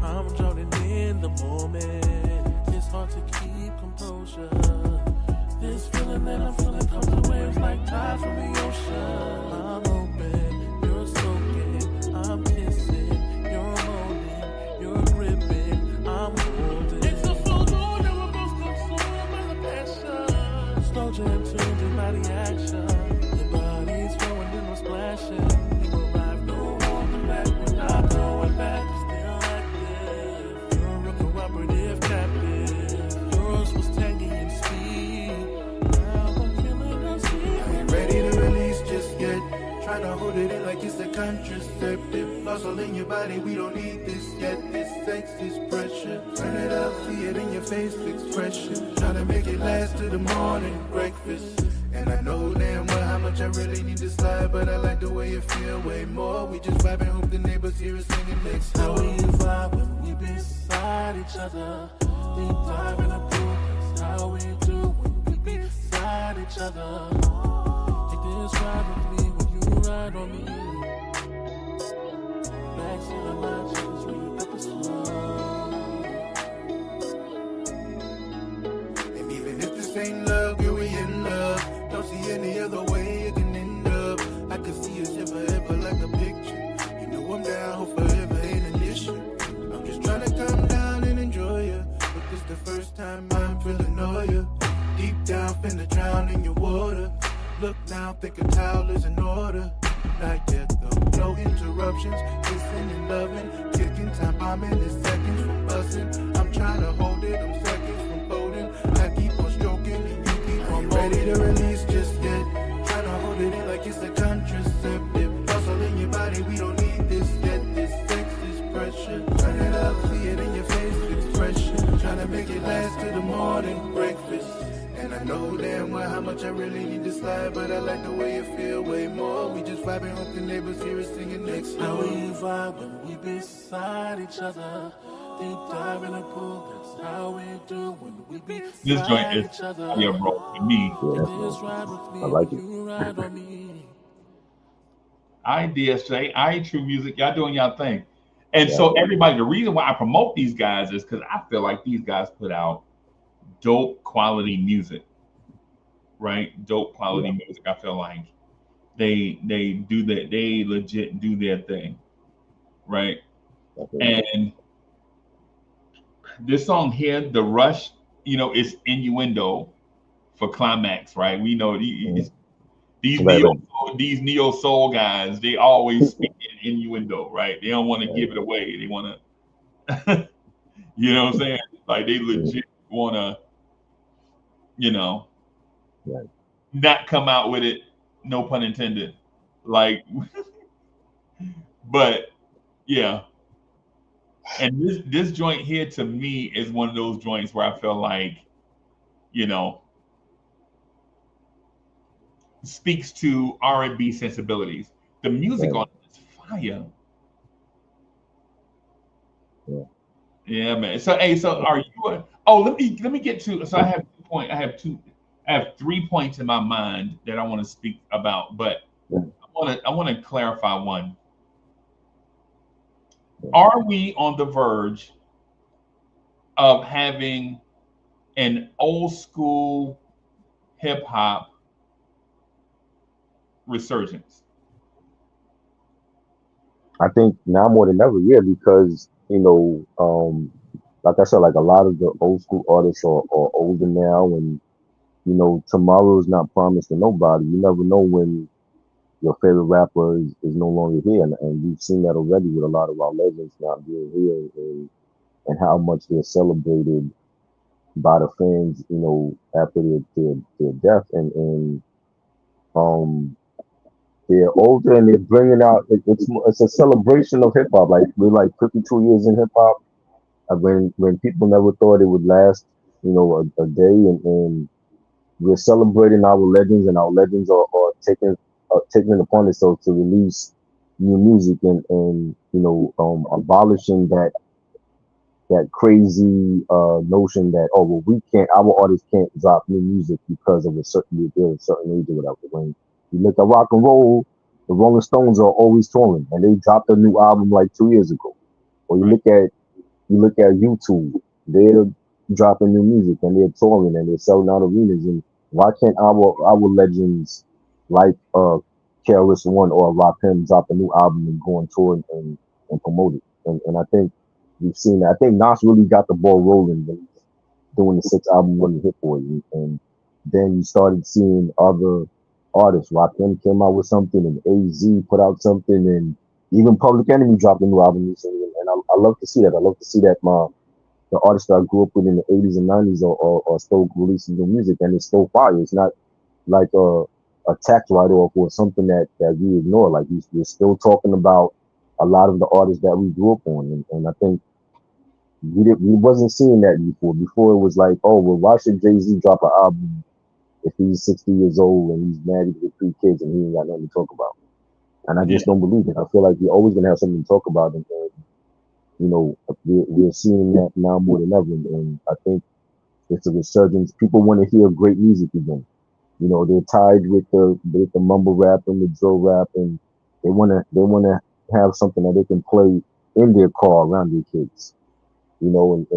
I'm drowning in the moment. It's hard to keep composure. This feeling that I'm feeling comes in waves like tide from the ocean. I'm open, you're soaking, I'm kissing, you're moaning, you're gripping, I'm holding. It's a full moon and we're both consumed by the passion. Slow jam tuned in by the action. Your body's flowing and no splashing. You arrive, no holding back. We're not going back, still active. You're a cooperative captive. Yours was tangy and speed. Now I'm feeling unseen. I ain't ready to release just yet. Tryna hold it in like it's a contraceptive. Muscle in your body, we don't need this yet. This sex is pressure. Turn it up, see it in your face expression. Tryna make it last to the morning breakfast. And I know damn well how much I really need to slide, but I like the way you feel way more. We just vibing, hope the neighbors hear us singing next How door. we vibe when we beside each other. Deep dive in the pool, that's how we do when we beside each other. Take this ride with me when you ride on me. Backseat of my chest, read episode. And even if this ain't love, girl, we in love. Don't see any other way it can end up. I can see us if forever like a picture. You know I'm down, hope forever ain't an issue. I'm just trying to calm down and enjoy you. But this the first time I'm feeling all you. Deep I'm thinking towel is in order. Not yet though, no interruptions. Kissing and loving, kicking time bombing is seconds from buzzing. I'm trying to hold it, I'm seconds from folding. I keep on stroking and you keep on ready to release just yet. Trying to hold it in like it's a contraceptive. Muscle in your body, we don't need this yet. This sex is pressure. Turn it up, see it in your face expression. Trying to make it last to the morning breakfast. And I know damn well how much I really need to slide, but I like the way you feel way more. We just vibing, hope the neighbors hear us singing next How door. we vibe when we beside each other. Deep dive in the pool, that's how we do when we This joint beside is each other. fire, bro. To me, Yeah, that's Just nice. ride with me I like when it. you ride on me. IDSJ, I True Music, y'all doing y'all thing. And Yeah, so everybody, the reason why I promote these guys is because I feel like these guys put out dope quality music, right? Dope yeah, quality music. I feel like they do that, they legit do their thing, right? definitely. And this song here, The Rush, is innuendo for climax, right? We know Mhm. these Right, neo right, these neo soul guys, they always speak in innuendo, right? They don't want to right, give it away. They want to, you know what I'm saying? Like they mhm, legit want to, you know, right. not come out with it. No pun intended. Like, but yeah. And this joint here to me is one of those joints where I feel like, you know, speaks to R&B sensibilities. The music Right, on it is fire. yeah, Yeah, man. So hey, so yeah, are you oh let me get to so I have 3 points in my mind that I want to speak about, but yeah, I want to clarify one. yeah. Are we on the verge of having an old school hip hop resurgence? I think now more than ever, yeah, because like I said, like a lot of the old school artists are older now, and tomorrow is not promised to nobody. You never know when your favorite rapper is no longer here, and we've seen that already with a lot of our legends not being here, and how much they're celebrated by the fans, after their death, and um they're older and they're bringing out. It's a celebration of hip hop. Like we're like 52 years in hip hop. When people never thought it would last, a day, and we're celebrating our legends, and our legends are taking it upon themselves to release new music, and abolishing that crazy notion that, oh well, our artists can't drop new music because of they're a certain age or whatever. When you look at rock and roll, the Rolling Stones are always touring, and they dropped a new album like 2 years ago. Or Right. you look at YouTube, they're dropping new music, and they're touring, and they're selling out arenas. And why can't our legends like KRS One or Rakim drop a new album and go on tour, and promote it? And I think we've seen that. I think Nas really got the ball rolling when he was doing the six album when he hit for it, and then you started seeing other artists. Rakim came out with something, and AZ put out something, and even Public Enemy dropped a new album recently, and I love to see that. I love to see that the artists that I grew up with in the 80s and 90s are still releasing new music, and it's still fire. It's not like a tax write off or something that we ignore. Like we're still talking about a lot of the artists that we grew up on, and I think we wasn't seeing that before. Before it was like, oh well, why should Jay-Z drop an album if he's 60 years old and he's married with 3 kids and he ain't got nothing to talk about? And I Yeah. just don't believe it. I feel like we're always gonna have something to talk about, and we're seeing that now more than ever. And I think it's a resurgence. People want to hear great music again. They're tied with the mumble rap and the drill rap, and they wanna have something that they can play in their car around their kids. And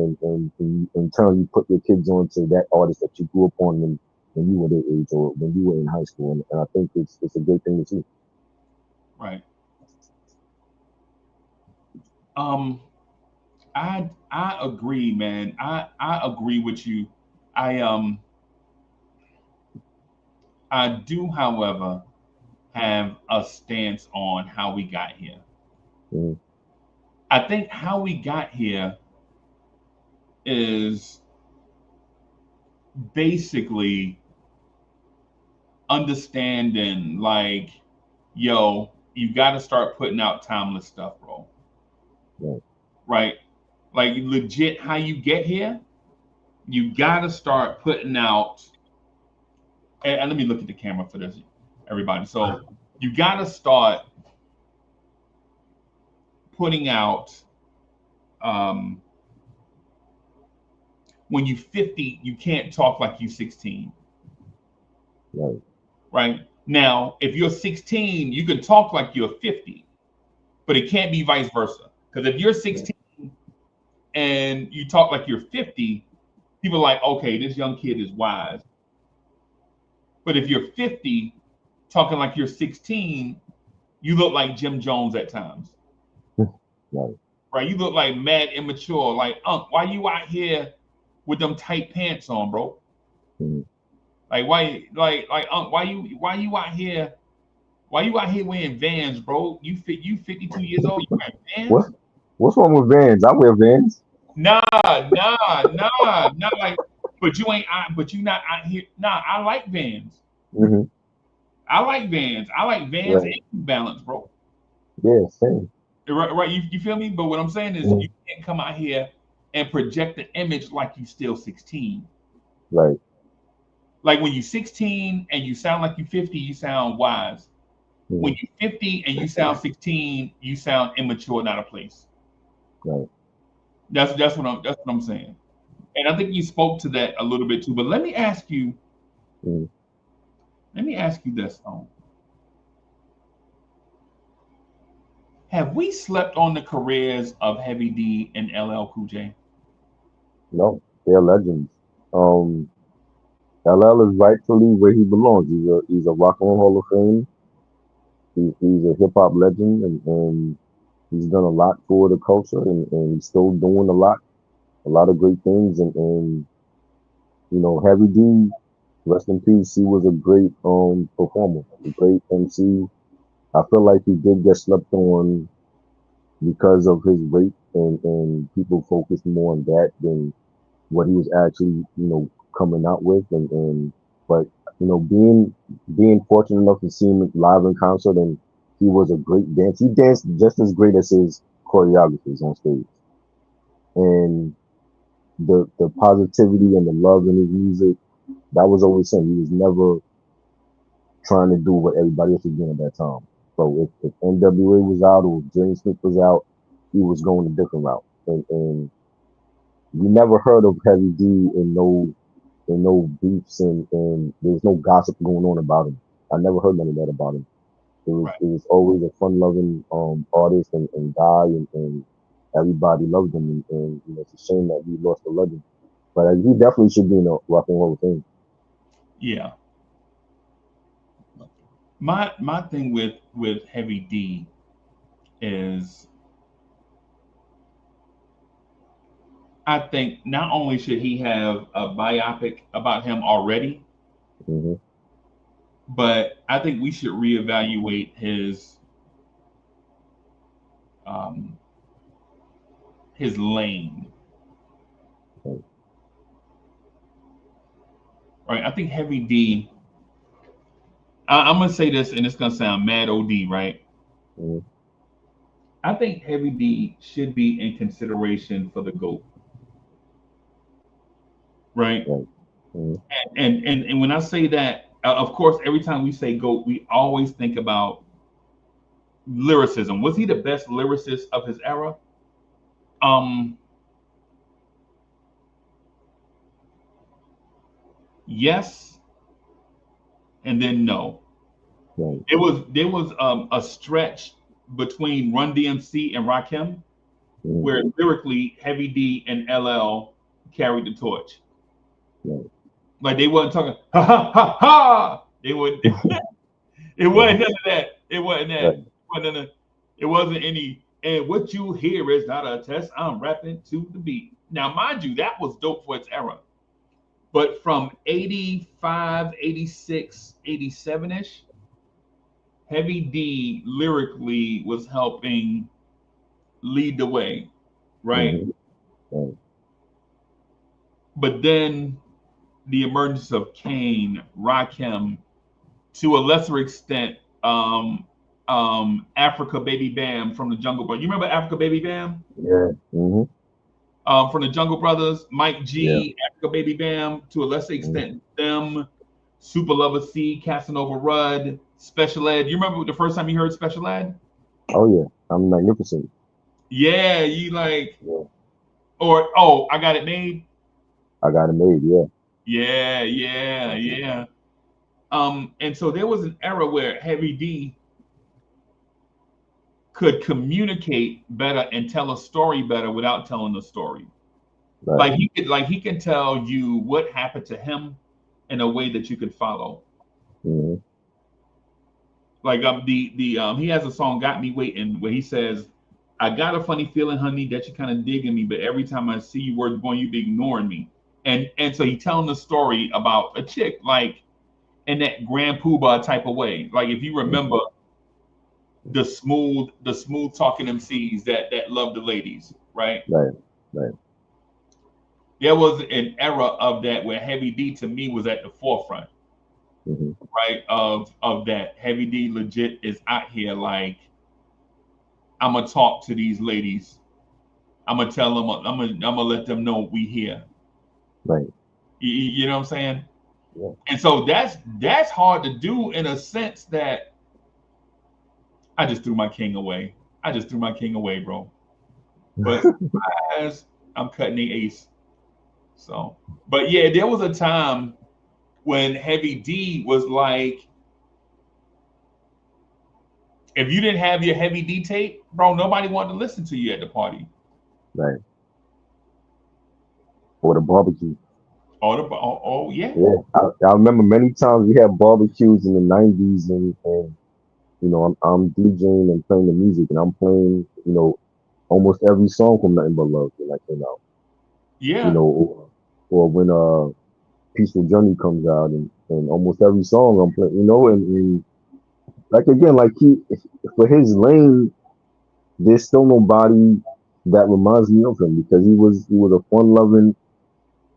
in turn, you put your kids on to that artist that you grew up on when you were their age or when you were in high school, and I think it's a great thing to see. Right. Um, I agree, man. I agree with you. I I do, however, have a stance on how we got here. Mm, I think how we got here is basically understanding, like, yo, you got to start putting out timeless stuff, bro. right. Right? Like, legit, how you get here, you got to start putting out. And let me look at the camera for this, everybody. So, you got to start putting out. Um, when you 50, you can't talk like you 16. Right. Right? Now, if you're 16, you can talk like you're 50, but it can't be vice versa. Because if you're Right. 16 and you talk like you're 50, people are like, okay, this young kid is wise. But if you're 50 talking like you're 16, you look like Jim Jones at times. Right. Right? You look like mad immature. Like, why you out here with them tight pants on, bro? Mm. Like, why, why you out here? Why you out here wearing Vans, bro? You 52 years old. You wearing What Vans? what's wrong with Vans? I wear Vans. Nah, nah. Not like, but you ain't. But you not out here. Nah, I like Vans. Hmm. I like Vans. I like Vans and Right. New Balance, bro. Yeah, same. Right, right. You feel me? But what I'm saying is, Mhm. you can't come out here and project the image like you still 16. Right. Like when you 16 and you sound like you 50, you sound wise. When Mm. you 50 and you sound 16, you sound immature, not a place. Right. That's what I'm saying. And I think you spoke to that a little bit too. But Mm. let me ask you this, have we slept on the careers of Heavy D and LL Cool J? No, they're legends. Um, LL is rightfully where he belongs. He's a rock and roll Hall of Fame. He's a hip hop legend, and he's done a lot for the culture, and he's still doing a lot of great things. And Heavy D, rest in peace. He was a great performer, a great MC. I feel like he did get slept on because of his weight, and people focused more on that than what he was actually, coming out with. And but being fortunate enough to see him live in concert, and he was a great dancer. He danced just as great as his choreographers on stage. And the positivity and the love in his music, that was always him. He was never trying to do what everybody else was doing at that time. So if NWA was out or if James Smith was out, he was going a different route. And you never heard of Heavy D in no beefs, and there's no gossip going on about him. I never heard none of that about him. Right. It was always a fun loving artist and guy, and everybody loved him, and it's a shame that we lost a legend. But he definitely should be in the Rock and Roll of Fame. Yeah. My thing with Heavy D is, I think not only should he have a biopic about him already, Hmm. but I think we should reevaluate um, his lane. Right. I think Heavy D. I'm gonna say this, and it's gonna sound mad OD, right? Hmm. I think Heavy D should be in consideration for the GOAT, right? Right. Hmm. And when I say that, of course, every time we say GOAT, we always think about lyricism. Was he the best lyricist of his era? Um, yes, and then no. Right. There was a stretch between Run DMC and Rakim Hmm. where lyrically Heavy D and LL carried the torch. Right. Like they wasn't talking ha ha ha ha. They wouldn't. It wasn't none of that. It wasn't that. Right. It wasn't, it wasn't any. And what you hear is not a test. I'm rapping to the beat. Now, mind you, that was dope for its era. But from 85, 86, 87 ish, Heavy D lyrically was helping lead the way, right? Mm-hmm. Right. But then the emergence of Kane, Rakim, to a lesser extent, Africa Baby Bam from the Jungle Brothers. You remember Africa Baby Bam? Yeah. Mm-hmm. From the Jungle Brothers, Mike Yeah. G, Africa Baby Bam, to a lesser Mm-hmm. extent, them, Super Lover C, Casanova Rudd, Special Ed. You remember the first time you heard Special Ed? Oh yeah. I'm magnificent. Yeah, you like, Yeah. or oh, I got it made. I got it made. Yeah. Yeah, yeah, yeah. And so there was an era where Heavy D could communicate better and tell a story better without telling the story. Right. Like he can tell you what happened to him in a way that you could follow. Mm-hmm. Like the he has a song "Got Me Waiting" where he says, "I got a funny feeling, honey, that you kind of digging me, but every time I see you, words going, you be ignoring me." And so he telling the story about a chick like in that Grand Poobah type of way. Like if you remember the smooth talking MCs that love the ladies, right? Right. Right. There was an era of that where Heavy D to me was at the forefront, Mm-hmm. right? Of that. Heavy D legit is out here like I'm gonna talk to these ladies. I'm gonna tell them. I'm gonna let them know we here. Right. You know what I'm saying? Yeah. And so that's hard to do in a sense that I just threw my king away. I just threw my king away, bro. But as I'm cutting the ace. So, but yeah, there was a time when Heavy D was like, if you didn't have your Heavy D tape, bro, nobody wanted to listen to you at the party. Right. Or the barbecue. Oh yeah, Yeah. I remember many times we had barbecues in the '90s, and I'm DJing and playing the music, and I'm playing almost every song from Nothing But Love when I came out. yeah, Or when Peaceful Journey comes out, and almost every song I'm playing, and like again, like for his lane, there's still nobody that reminds me of him because he was a fun loving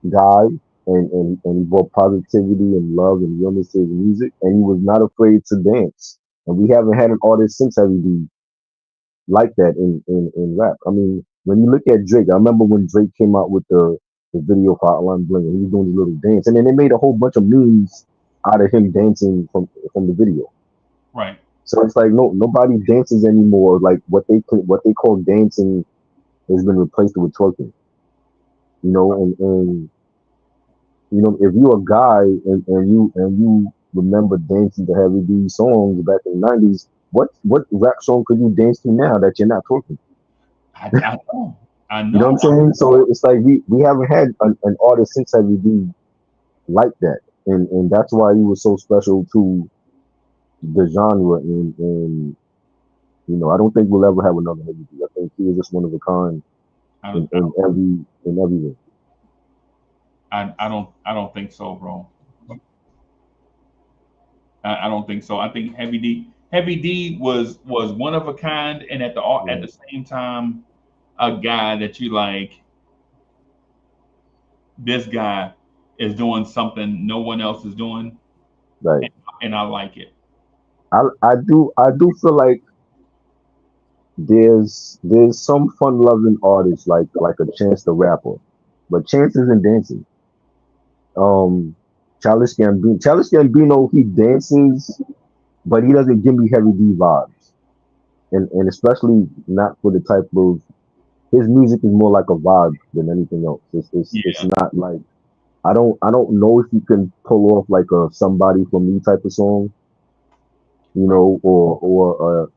guy, and he brought positivity and love and realness to his music, and he was not afraid to dance. And we haven't had an artist since Heavy D like that in rap. I mean, when you look at Drake, I remember when Drake came out with the video for Hotline Bling, and he was doing his little dance, and then they made a whole bunch of memes out of him dancing from the video. right. So it's like nobody dances anymore. Like what they call dancing has been replaced with twerking. And if you're a guy and you remember dancing to Heavy D songs back in the '90s, what rap song could you dance to now that you're not twerking? I know, I You know what I'm know. saying? So it's like we haven't had an artist since Heavy D like that, and that's why he was so special to the genre. And I don't think we'll ever have another Heavy D. I think he was just one of a kind I in, don't, in everything. I don't think so, bro. I don't think so. I think Heavy D was one of a kind, and at Yeah. the same time, a guy that you like. This guy is doing something no one else is doing, Right. and, and I like it. I do feel like there's some fun loving artists like a Chance the Rapper, but Chance isn't dancing. Um, Childish Gambino, he dances, but he doesn't give me Heavy D vibes, and especially not for the type of his music is more like a vibe than anything else. It's Yeah, not like I don't know if you can pull off like a Somebody for Me type of song, right. or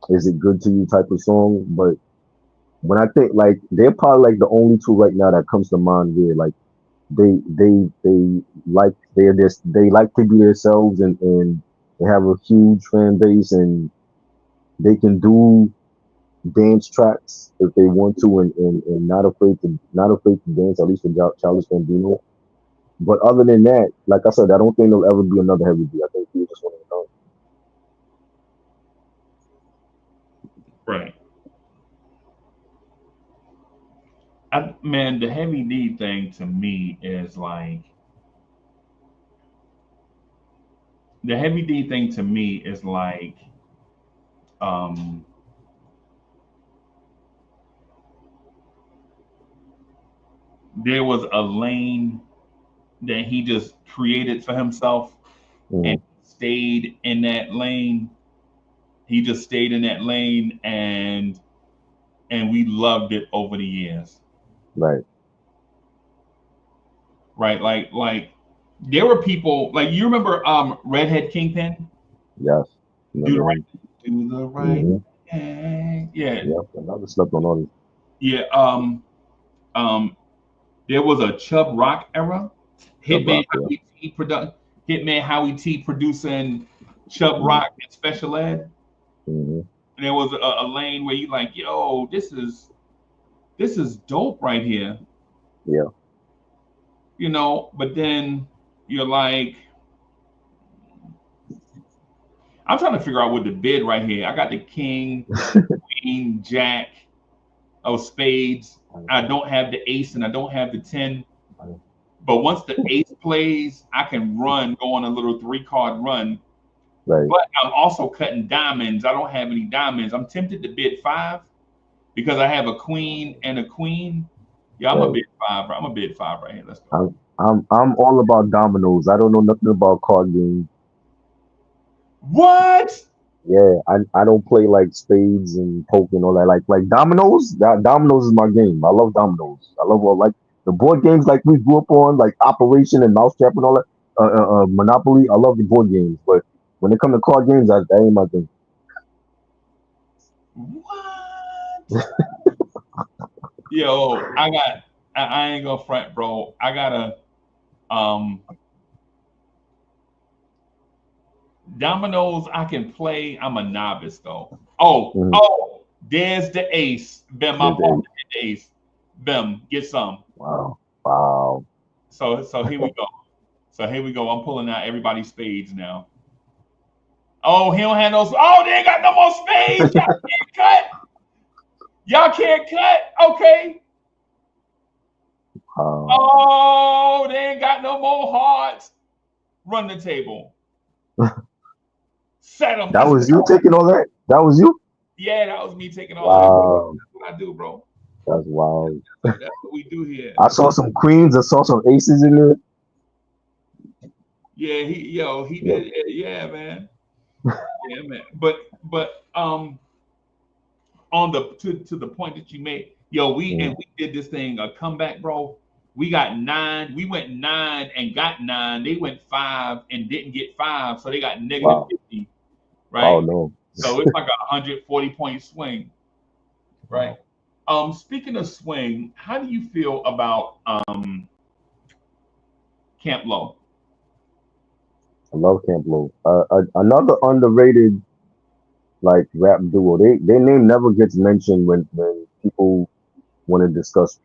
Is It Good to You type of song. But when I think like they're probably like the only two right now that comes to mind where like they like to be themselves, and they have a huge fan base, and they can do dance tracks if they want to, and not afraid to dance, at least for Childish Gambino. But other than that, like I said, I don't think there'll ever be another Heavy D. I think he was just one of the Right. Man, the Heavy D thing to me is like the Heavy D thing to me is like um there was a lane that he just created for himself and Mhm. stayed in that lane. He just stayed in that lane and we loved it over the years. Right. Right? Like there were people like you remember Redhead Kingpin? Yes. Do Another the right one. do the right Mm-hmm. thing. Yeah. Yep. Another slept on all this. Yeah. Um there was a Chubb Rock era. Chubb Hitman Rock, yeah. Howie T Hitman Howie T producing Chubb Mm-hmm. Rock and Special Ed. Mm-hmm. And there was a lane where you like, yo, this is dope right here. Yeah. But then you're like, I'm trying to figure out what the bid right here. I got the king, queen, jack of spades. I don't have the ace and I don't have the 10. But once the ace plays, I can go on a little 3 card run. Right. But I'm also cutting diamonds. I don't have any diamonds. I'm tempted to bid 5 because I have a queen and a queen. Yeah, I'm a Right. bid 5. I'm a bid 5 right here. Let's go. I'm all about dominoes. I don't know nothing about card games. What? Yeah, I don't play like spades and poker and all that. Like dominoes. That dominoes is my game. I love dominoes. I love all like the board games like we grew up on, like Operation and Mousetrap and all that. Monopoly. I love the board games, but when it comes to card games, that ain't my thing. What? Yo, I ain't gonna front, bro. I gotta um dominoes I can play. I'm a novice though. Mhm. Oh, there's the ace. Bim, my There's the opponent hit the ace. Bim, get some. wow, wow. So here we go. So here we go. I'm pulling out everybody's spades now. Oh, he don't have no. Oh, they ain't got no more spades. Y'all can't cut. Y'all can't cut. Okay. Um, Oh, they ain't got no more hearts. Run the table. Set them. that Let's was you go. taking all that. That was you. Yeah, that was me taking all that. Wow, That's what I do, bro. that's wild. That's what we do here. I saw some queens. I saw some aces in there. Yeah, he Yep. did. Yeah, man. Yeah, man. But on the to the point that you made, yo, Mm, we did this thing a comeback, bro. We got 9. We went 9 and got 9. They went 5 and didn't get 5, so they got negative wow. 50, Oh right? no. So it's like 140-point swing, right? Wow. Speaking of swing, how do you feel about Camp Low? I love Camp Lo. Another underrated like rap duo. Their name never gets mentioned when people want to discuss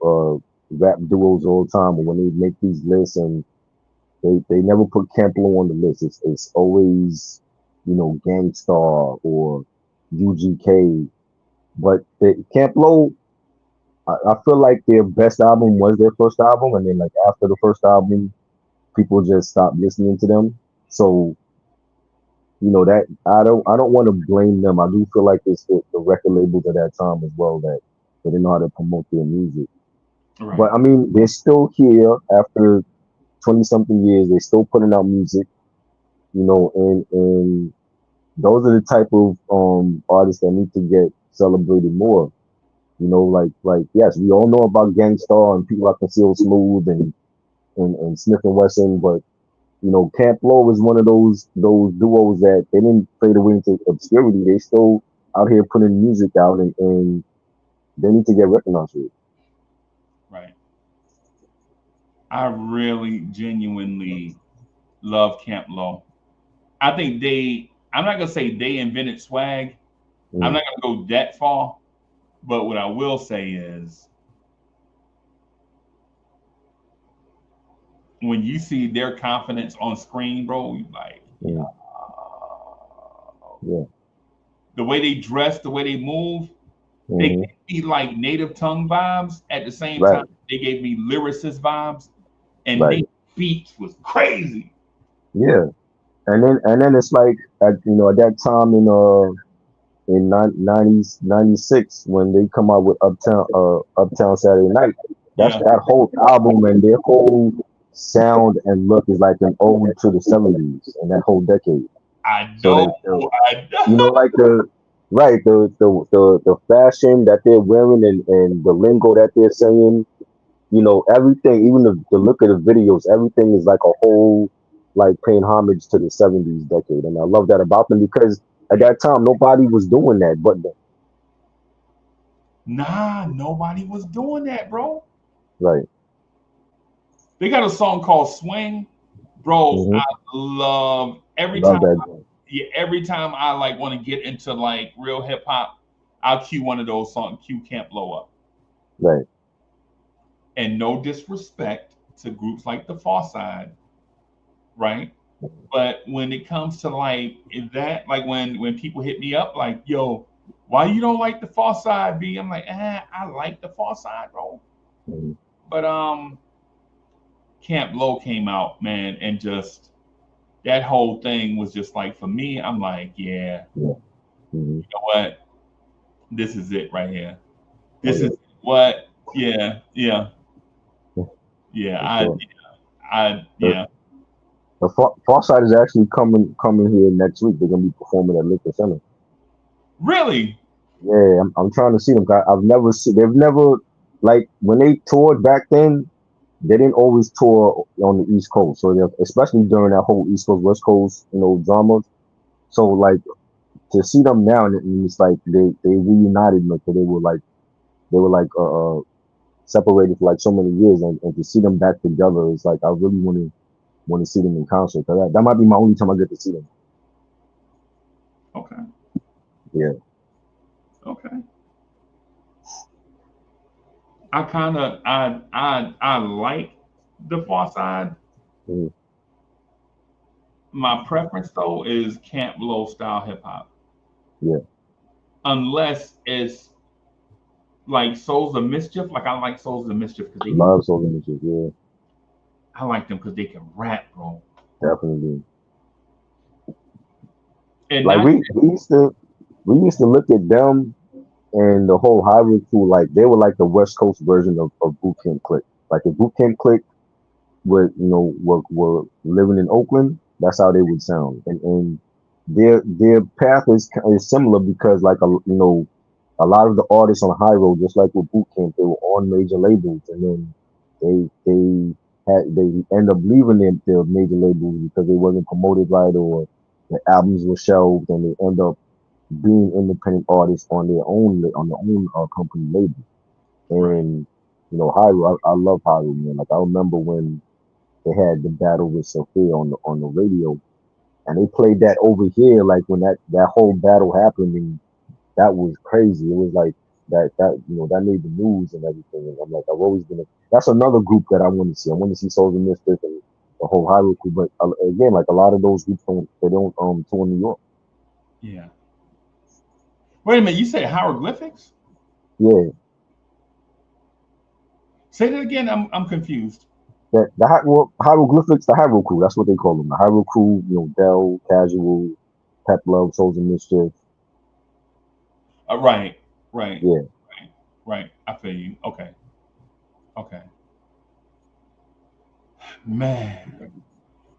rap duos all the time, or when they make these lists, and they never put Camp Lo on the list. It's always Gangstar or UGK. But Camp Lo, I feel like their best album was their first album, and then like after the first album, people just stopped listening to them. So that I don't want to blame them. I do feel like it's the record labels at that time as well that they didn't know how to promote their music. Right, But I mean, they're still here after 20 something years. They're still putting out music, and those are the type of artists that need to get celebrated more. Like yes, we all know about Gangstar and people like Conceal Smooth and Smith and Wesson, but Camp Lo is one of those duos that they didn't fade away into obscurity. They still out here putting music out, and they need to get recognized for it. right. I really genuinely love Camp Low. I think I'm not gonna say they invented swag. I'm Mm, not gonna go that far, But what I will say is, when you see their confidence on screen, bro, you like, Mm, yeah. the way they dress, the way they move, they Hmm. gave me like native tongue vibes. At the same time, Right. they gave me lyricist vibes, and Right. Nate Beats was crazy. Yeah. And then it's like at that time in 96 when they come out with Uptown Saturday Night. That's Yeah, that whole album and their whole sound and look is like an ode to the 70s and that whole decade. I So know, that I know. like the fashion that they're wearing and the lingo that they're saying, everything, even the look of the videos, everything is like a whole like paying homage to the 70s decade. And I love that about them because at that time nobody was doing that but them. Nah, nobody was doing that, bro. Right. They got a song called Swing, bro. Hmm. I love every Love time. that joint. Yeah, every time I like want to get into like real hip hop, I'll cue one of those songs. Cue Can't Blow Up. Right. And no disrespect to groups like the Far Side, right? But when it comes to like that, like when people hit me up like, "Yo, why you don't like the Far Side?" B, I'm like, I like the Far Side, bro. Hmm. But Camp Low came out, man, and just that whole thing was just like for me. I'm like, yeah, Yeah. Hmm. you know what? This is it right here. Oh This is yeah. what. Yeah, yeah, Yeah, yeah. for sure. The Yeah. Far Side is actually coming here next week. They're gonna be performing at Liquor Center. Really? Yeah, I'm trying to see them. I've never seen. They've never like when they toured back then. They didn't always tour on the East Coast, so especially during that whole East Coast West Coast drama. So like to see them now, and it's like they reunited because they were like separated for like so many years, and to see them back together is like I really want to see them in concert. 'Cause that might be my only time I get to see them. Okay. Yeah. Okay. I kind of I like the Far Side. Hmm. My preference though is Camp Low style hip hop, Yeah. unless it's like Souls of Mischief. Like I like Souls of Mischief because they can. Love Soul Images. Yeah, I like them because they can rap, bro. definitely. And Like not we used to look at them and the whole Hyrule crew like they were like the West Coast version of Boot Camp Click. Like if Boot Camp Click were living in Oakland, that's how they would sound. And their path is similar because like a lot of the artists on High Road, just like with Boot Camp, they were on major labels, and then they end up leaving their major labels because they wasn't promoted right or the albums were shelved, and they end up being independent artists on their own company label. right, And High Road, I love High Road, man. Like I remember when they had the battle with Sophia on the radio, and they played that over here like when that whole battle happened, and that was crazy. It was like that made the news and everything. And I'm like, I've always been. That's another group that I want to see. I want to see Souls and Misfits and the whole Hyrule group. But again, like a lot of those groups don't tour New York. yeah. Wait a minute, you said hieroglyphics? Yeah, Say that again. I'm confused. hieroglyphics, the Hyrule crew. That's what they call them. The Hyrule crew. Dell, Casual, Pep Love, Souls and Mischief. Right, right, Yeah, right, right. I feel you. Okay, okay. Man,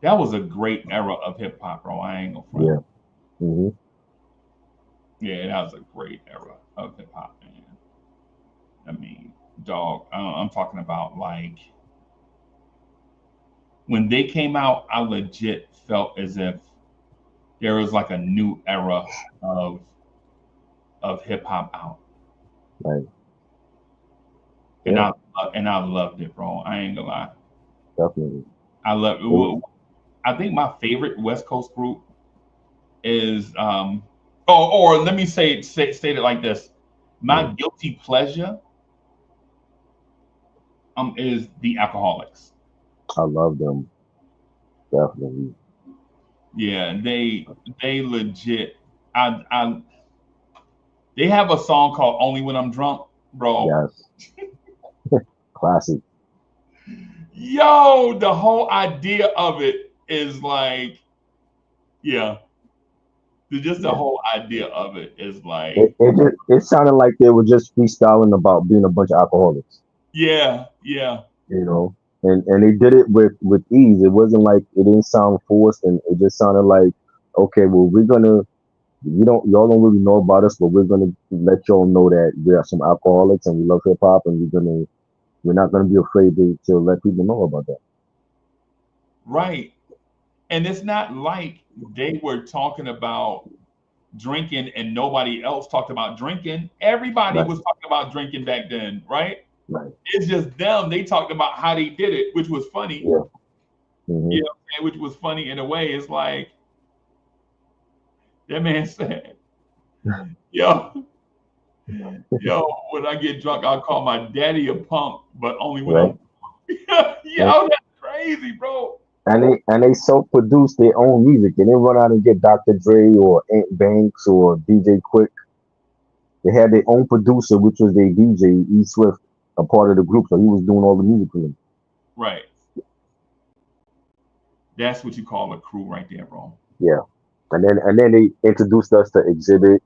that was a great era of hip hop, bro. I ain't gonna front. yeah. Hmm. Yeah, that was a great era of hip hop, man. I mean, dog. I'm talking about like when they came out. I legit felt as if there was like a new era of hip hop out, Like, and yeah, I loved it, bro. I ain't gonna lie. definitely. I love. It, I think my favorite West Coast group is or let me state it like this. My guilty pleasure is the Alcoholics. I love them definitely. Yeah, they legit. I they have a song called "Only When I'm Drunk," bro. Yes, classic. Yo, the whole idea of it is like, yeah, just the Yeah. whole idea of it is like, It sounded like they were just freestyling about being a bunch of alcoholics, yeah, yeah, you know. And they did it with ease. It wasn't like it didn't sound forced, and it just sounded like, okay, well, y'all don't really know about us, but we're gonna let y'all know that we are some alcoholics and we love hip hop, and we're not gonna be afraid to let people know about that. right. And it's not like they were talking about drinking and nobody else talked about drinking. Everybody Right, was talking about drinking back then, right? right, It's just them. They talked about how they did it, which was funny. yeah, hmm, You know what I'm saying? Which was funny in a way. It's like that man said, yo, yo, when I get drunk, I'll call my daddy a punk, but only when right. I'm And, yo, that's crazy, bro. and they self-produce their own music. They didn't run out and get Dr. Dre or Ant Banks or DJ Quick. They had their own producer, which was their DJ E Swift, a part of the group, so he was doing all the music for them. Right. That's what you call a crew right there, bro. Yeah, and then they introduced us to Exhibit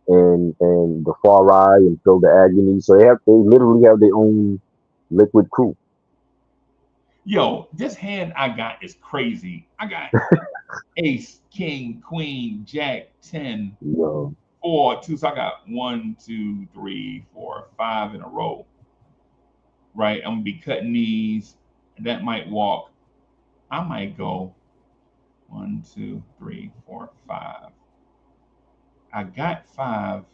and the Far Eye and Feel the Agony. So they literally have their own liquid crew. Yo, this hand I got is crazy. I got ace, king, queen, jack, 10, You know, 4, 2. So I got 1, 2, 3, 4, 5 in a row. Right? I'm gonna be cutting these. That might walk. I might go 1, 2, 3, 4, 5. I got 5.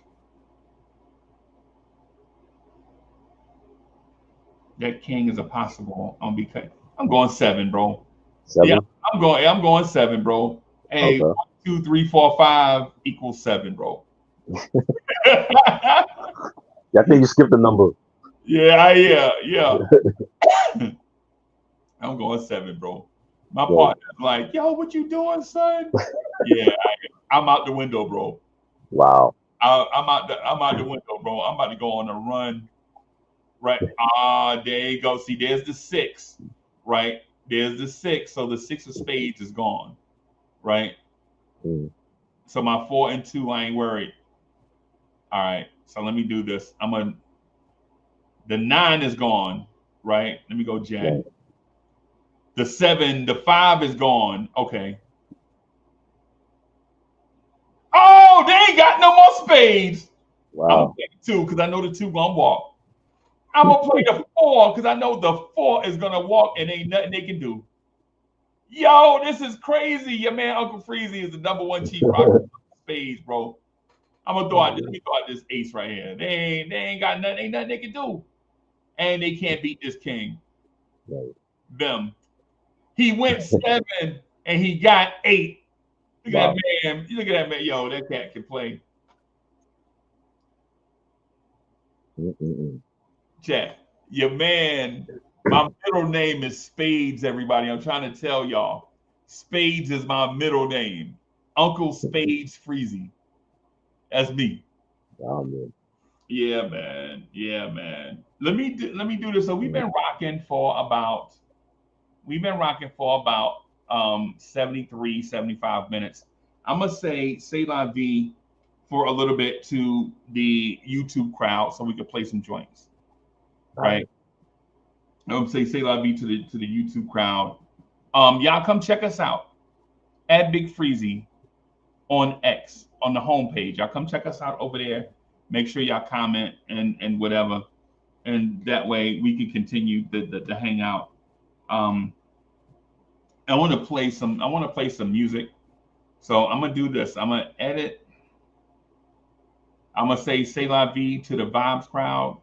That king is a possible. I'm gonna be cut. I'm going 7, bro. Yeah, 7. I'm going 7, bro. Hey, Okay. 1, 2, 3, 4, 5 equals 7, bro. Yeah, I think you skipped a number. yeah. I'm going 7, bro. My Right. partner's like, yo, what you doing, son? Yeah, I'm out the window, bro. Wow. I'm out the window, bro. I'm about to go on a run. Right. There you go. See, there's the 6. Right. There's the 6. So the 6 of spades is gone. Right. Mm, So my 4 and 2, I ain't worried. All right. So let me do this. The 9 is gone. Right. Let me go jack. right. The 7, the 5 is gone. Okay. Oh, they ain't got no more spades. I'm gonna Wow. play the 2 because I know the 2 gonna walk. I'm gonna play the 4 because I know the 4 is gonna walk and ain't nothing they can do. Yo, this is crazy. Your man Uncle Freezy is the #1 chief rock spades, bro. I'm gonna throw out this. Let me throw out this ace right here. They ain't got nothing. Ain't nothing they can do, and they can't beat this king. Right. Them. He went 7 and he got 8. Look at Wow. that man. Look at that man. Yo, that cat can play. Mm-mm-mm. Chat. Your man. My middle name is Spades. Everybody, I'm trying to tell y'all. Spades is my middle name. Uncle Spades Freezy. That's me. Wow, man. Yeah, man. Yeah, man. Let me do this. So Mm. we've been rocking for about 73, 75 minutes. I'm gonna say la vie for a little bit to the YouTube crowd so we can play some joints. All right. Right. I'm gonna say la vie to the YouTube crowd. Y'all come check us out at Big Freezy on X on the homepage. Y'all come check us out over there. Make sure y'all comment and whatever, and that way we can continue the hangout. Um, I want to play some. I want to play some music. So I'm gonna do this. I'm gonna edit. I'm gonna say la vie to the vibes crowd.